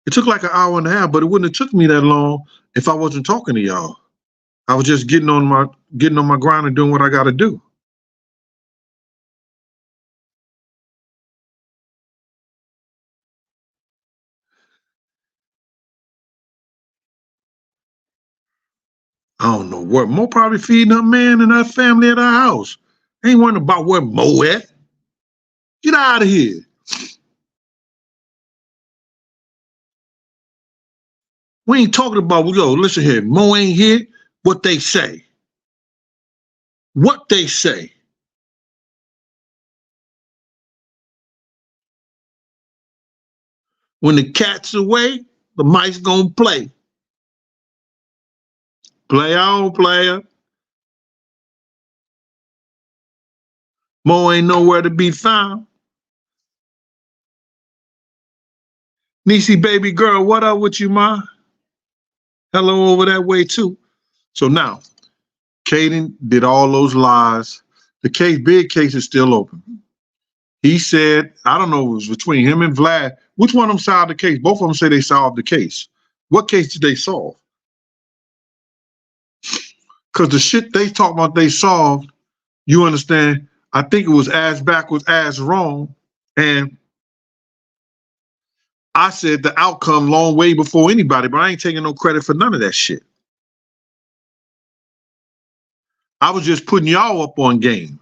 It took like an hour and a half, but it wouldn't have took me that long if I wasn't talking to y'all. I was just getting on my grind and doing what I got to do. I don't know where Mo probably feeding her man and her family at our house. Ain't worrying about where Mo at. Get out of here. We ain't talking about, listen here, Mo ain't here. What they say. What they say. When the cat's away, the mice gonna play. Play on, player. Mo ain't nowhere to be found. Niecy baby girl, what up with you, ma? Hello over that way too. So now, Kaden did all those lies. The case, big case, is still open. He said, I don't know, it was between him and Vlad. Which one of them solved the case? Both of them say they solved the case. What case did they solve? Because the shit they talk about they solved, you understand, I think it was as backwards as wrong. And I said the outcome long way before anybody, but I ain't taking no credit for none of that shit. I was just putting y'all up on game.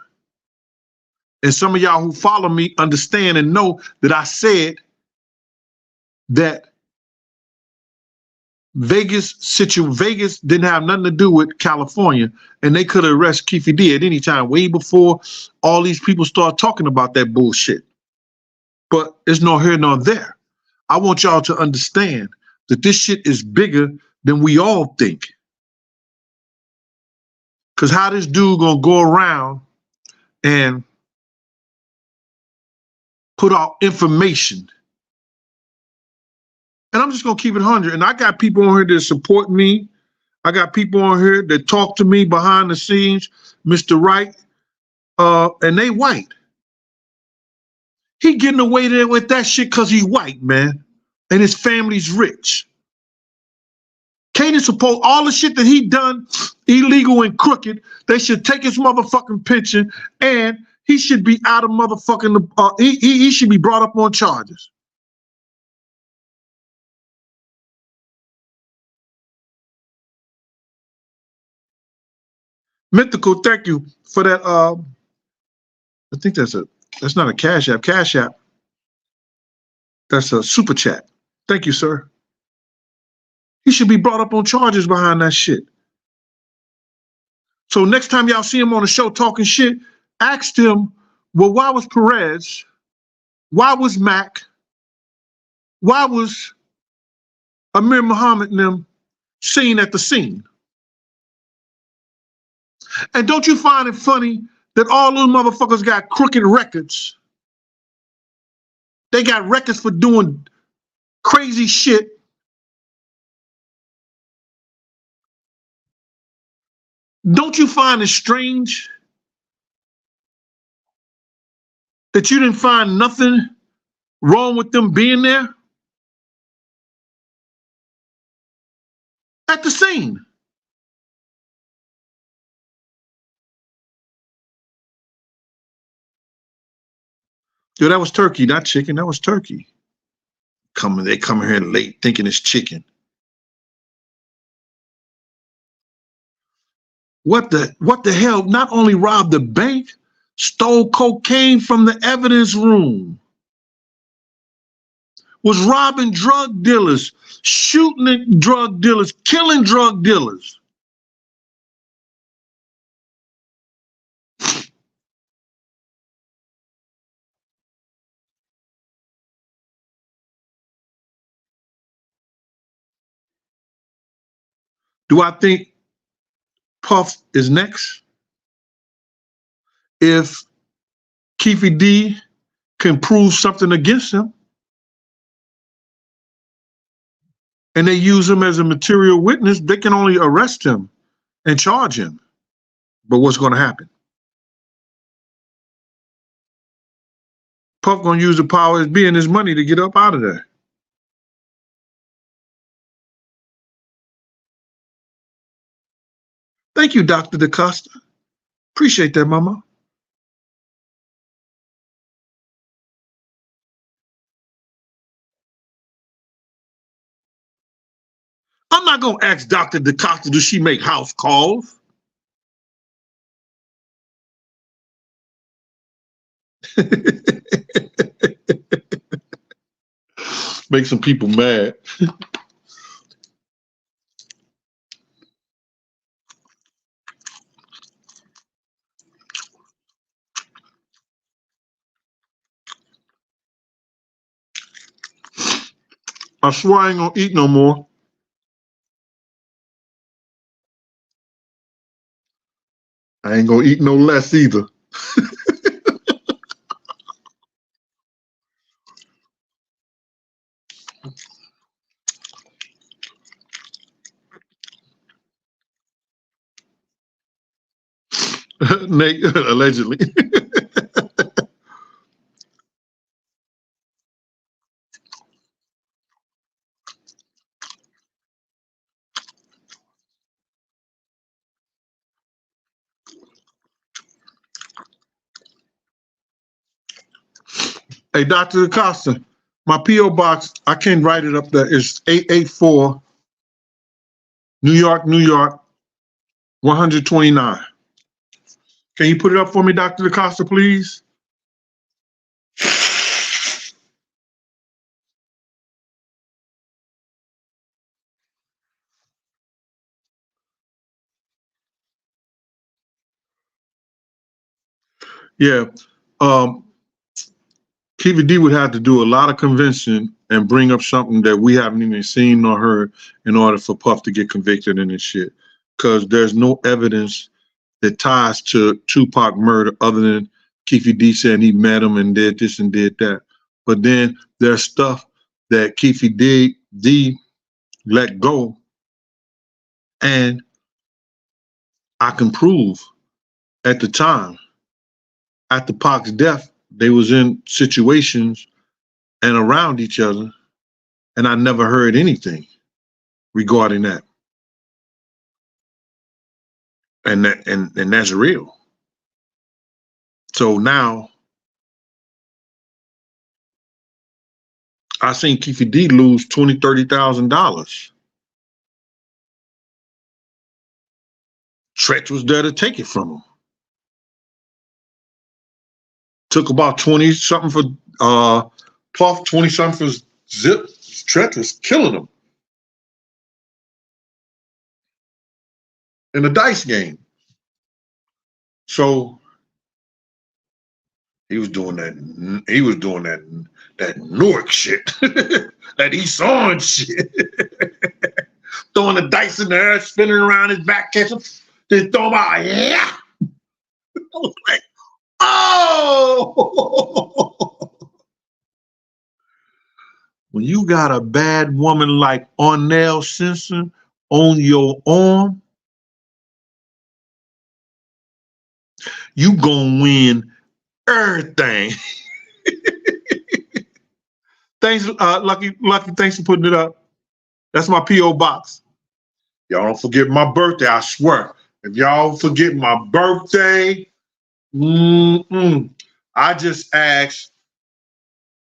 And some of y'all who follow me understand and know that I said that Vegas didn't have nothing to do with California, and they could have arrested Keefe D at any time, way before all these people start talking about that bullshit. But it's no here nor there. I want y'all to understand that this shit is bigger than we all think. Because how this dude gonna go around and put out information? And I'm just gonna keep it 100. And I got people on here that support me. I got people on here that talk to me behind the scenes, Mr. Wright, and they white. He getting away there with that shit because he white, man. And his family's rich. Kanan supposed all the shit that he done illegal and crooked, they should take his motherfucking pension and he should be out of motherfucking, he should be brought up on charges. Mythical, thank you for that. I think that's not a Cash App. Cash App. That's a super chat. Thank you, sir. He should be brought up on charges behind that shit. So next time y'all see him on the show talking shit, ask him, well, why was Perez? Why was Mac? Why was Amir Muhammad and them seen at the scene? And don't you find it funny that all those motherfuckers got crooked records? They got records for doing crazy shit. Don't you find it strange that you didn't find nothing wrong with them being there at the scene? Yo, that was turkey, not chicken. That was turkey. They come here late thinking it's chicken. What the hell? Not only robbed the bank, stole cocaine from the evidence room, was robbing drug dealers, shooting at drug dealers, killing drug dealers. Do I think Puff is next? If Keefe D can prove something against him and they use him as a material witness, they can only arrest him and charge him. But what's going to happen? Puff going to use the power as being his money to get up out of there. Thank you, Dr. DaCosta. Appreciate that, mama. I'm not going to ask Dr. DaCosta, does she make house calls? Make some people mad. I swear I ain't gonna eat no more. I ain't gonna eat no less either. Nate, allegedly. Hey, Dr. Acosta, my P.O. box, I can't write it up there. It's 884 New York, New York, 129. Can you put it up for me, Dr. Acosta, please? Yeah. Um, KEEFE D would have to do a lot of convincing and bring up something that we haven't even seen nor heard in order for Puff to get convicted in this shit. Because there's no evidence that ties to Tupac murder other than KEEFE D saying he met him and did this and did that. But then there's stuff that KEEFE D let go, and I can prove at the time, after Pac's death, they was in situations and around each other, and I never heard anything regarding that. And that's real. So now I seen KEEFE D lose $20,000-$30,000. Tretch was there to take it from him. Took about 20 something for Puff, 20 something for Zip. Tretch was killing him in the dice game. So he was doing that. He was doing that Newark shit, that East Orange shit. Throwing the dice in the air, spinning around his back, catch him, then throw him out. Yeah. I was like, oh. When you got a bad woman like Ornell Simpson on your arm, you gonna win everything. Thanks, Lucky, thanks for putting it up. That's my P.O. box. Y'all don't forget my birthday, I swear. If y'all forget my birthday, I just asked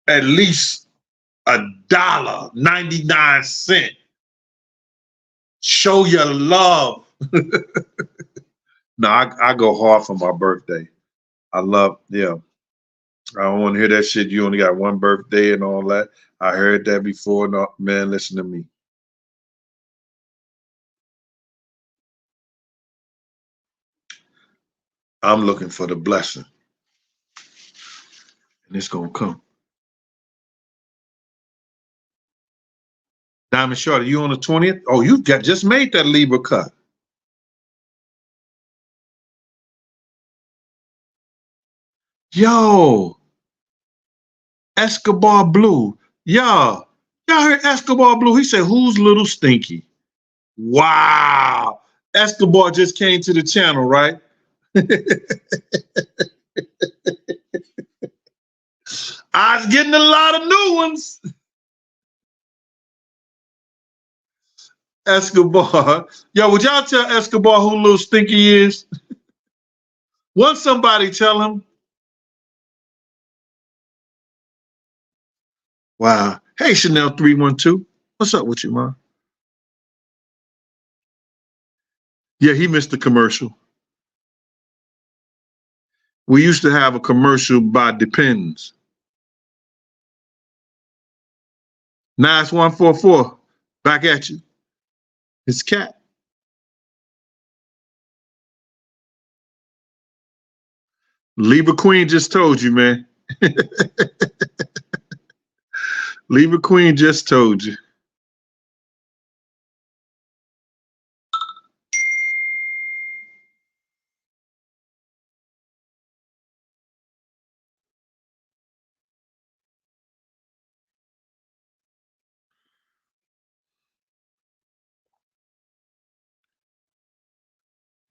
at least $1.99. Show your love. No, I go hard for my birthday. I love, yeah. I don't want to hear that shit. You only got one birthday and all that. I heard that before. No, man, listen to me. I'm looking for the blessing. And it's going to come. Diamond Shorty, you on the 20th? Oh, you just made that Libra cut. Yo, Escobar Blue. Y'all heard Escobar Blue? He said, who's Little Stinky? Wow. Escobar just came to the channel, right? I was getting a lot of new ones. Escobar. Yo, would y'all tell Escobar who Little Stinky is? Won't somebody tell him? Wow. Hey, Chanel 312. What's up with you, man? Yeah, he missed the commercial. We used to have a commercial by Depends. Now it's 144. Back at you. It's Cat. Libra Queen just told you, man. Libra Queen just told you.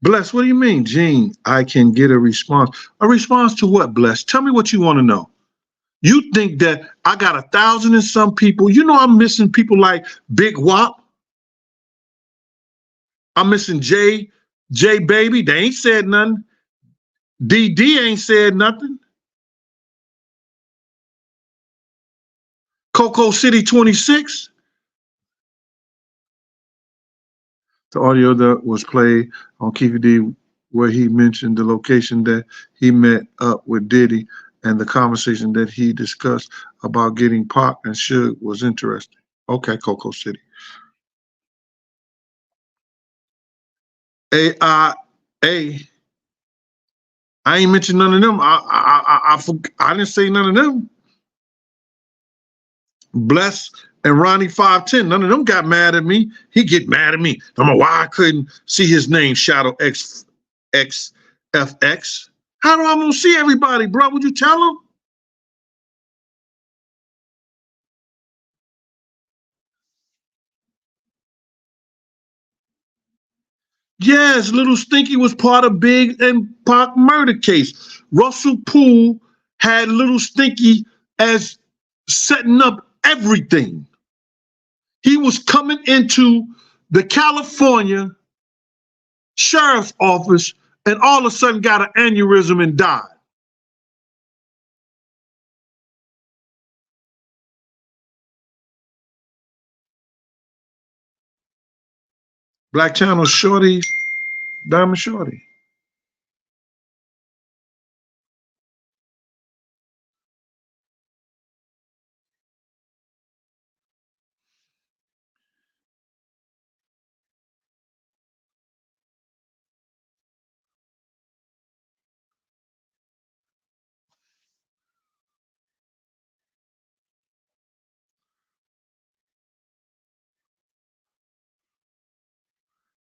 Bless, what do you mean, Gene? I can get a response. A response to what, Bless? Tell me what you want to know. You think that I got 1,000 and some people. You know I'm missing people like Big Wop. I'm missing J Baby. They ain't said nothing. DD ain't said nothing. Coco City 26. The audio that was played on KEEFE where he mentioned the location that he met up with Diddy and the conversation that he discussed about getting Pac and Suge was interesting. Okay, Coco City. I ain't mentioned none of them. I didn't say none of them. Bless and Ronnie 510, none of them got mad at me. He get mad at me. I don't know why I couldn't see his name, Shadow XFX. How do I gonna see everybody, bro? Would you tell him? Yes, Little Stinky was part of Big and Pac murder case. Russell Poole had Little Stinky as setting up everything. He was coming into the California sheriff's office and all of a sudden got an aneurysm and died. Black Channel Shorty, Diamond Shorty.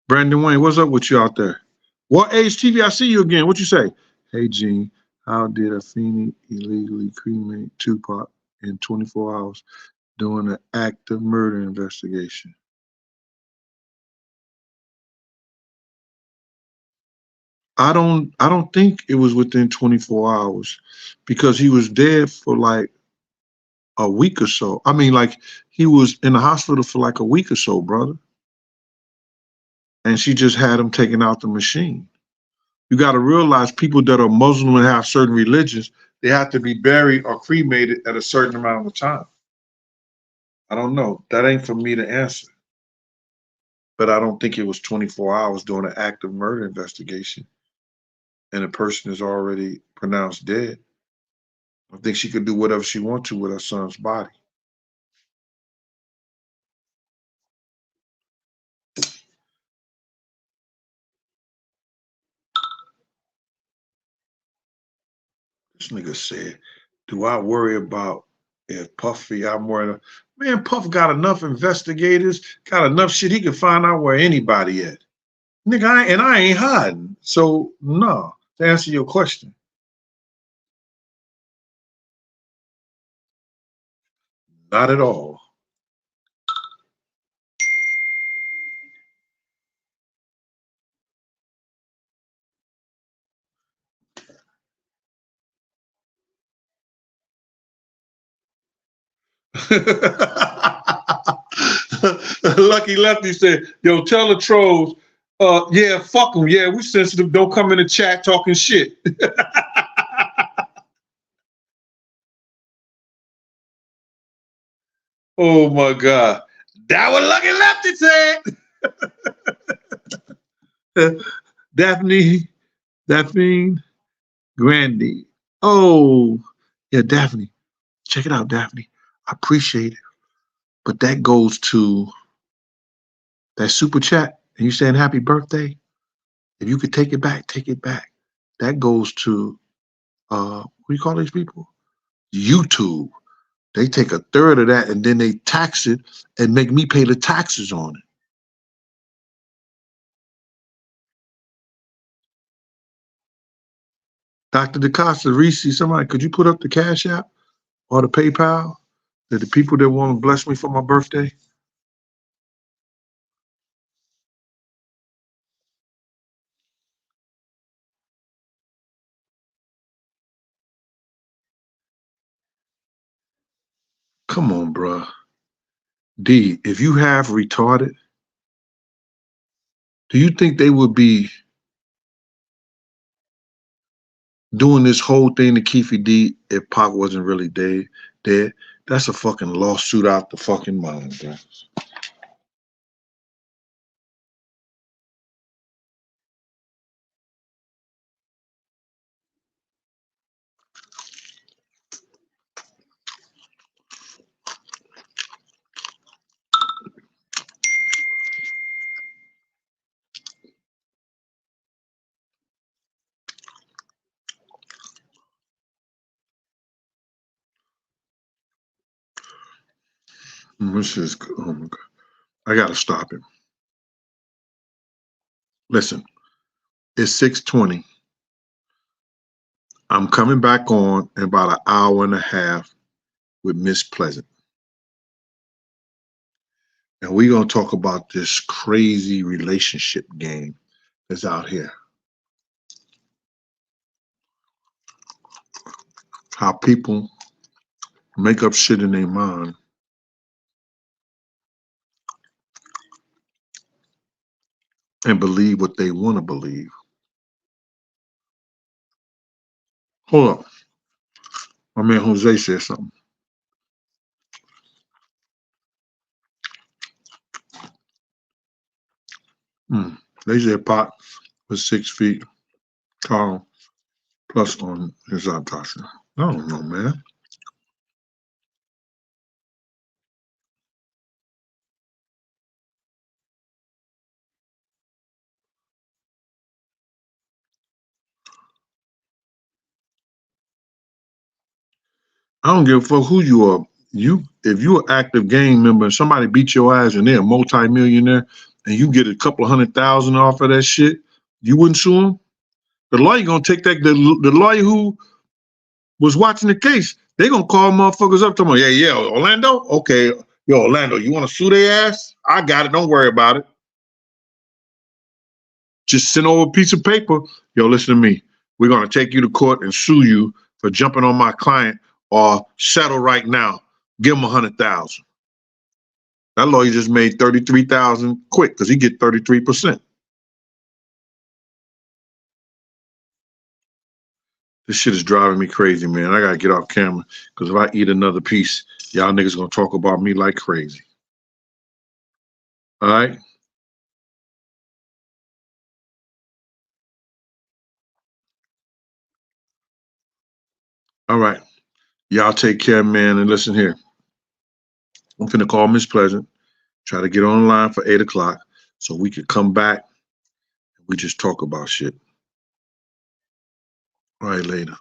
Brandon Wayne, what's up with you out there? What age TV? I see you again. What you say? Hey, Gene, how did a Afeni illegally cremate Tupac in 24 hours doing an active murder investigation? I don't think it was within 24 hours because he was dead for like a week or so. I mean, like he was in the hospital for like a week or so, brother. And she just had him taken out the machine. You got to realize people that are Muslim and have certain religions, they have to be buried or cremated at a certain amount of time. I don't know. That ain't for me to answer. But I don't think it was 24 hours doing an active murder investigation and a person is already pronounced dead. I think she could do whatever she wants to with her son's body. This nigga said, do I worry about if Puffy, I'm worried. Man, Puff got enough investigators, got enough shit, he can find out where anybody at. Nigga, I ain't hiding. So, no, to answer your question. Not at all. Lucky Lefty said, yo, tell the trolls, yeah, fuck them. Yeah, we sensitive. Don't come in the chat talking shit. Oh my God. That what Lucky Lefty said. Daphne Grandy. Oh, yeah, Daphne. Check it out, Daphne. I appreciate it. But that goes to that super chat and you saying happy birthday. If you could take it back, take it back. That goes to what do you call these people? YouTube. They take a third of that and then they tax it and make me pay the taxes on it. Dr. DeCosta, Reese, somebody, could you put up the Cash App or the PayPal that the people that want to bless me for my birthday? Come on, bruh. D, if you have retarded, do you think they would be doing this whole thing to KEEFE D if Pac wasn't really dead? That's a fucking lawsuit out the fucking mind, bro. This is, oh my God. I gotta stop him. Listen, it's 6:20. I'm coming back on in about an hour and a half with Miss Pleasant. And we're gonna talk about this crazy relationship game that's out here. How people make up shit in their mind and believe what they want to believe. Hold up. My man Jose said something. They said Pac was 6 feet tall plus on his autopsy. I don't know, man. I don't give a fuck who you are. If you're an active gang member and somebody beat your ass and they're a multi-millionaire and you get a couple of $100,000 off of that shit, you wouldn't sue them? The lawyer gonna take that. The lawyer who was watching the case, they gonna call motherfuckers up to me. Yeah, Orlando. Okay, yo, Orlando, you want to sue their ass? I got it. Don't worry about it. Just send over a piece of paper. Yo, listen to me. We're gonna take you to court and sue you for jumping on my client, or settle right now. Give him 100,000. That lawyer just made 33,000 quick because he get 33%. This shit is driving me crazy, man. I gotta get off camera because if I eat another piece, y'all niggas gonna talk about me like crazy. All right? All right. Y'all take care, man. And listen here. I'm finna call Miss Pleasant, try to get online for 8 o'clock so we could come back and we just talk about shit. All right, later.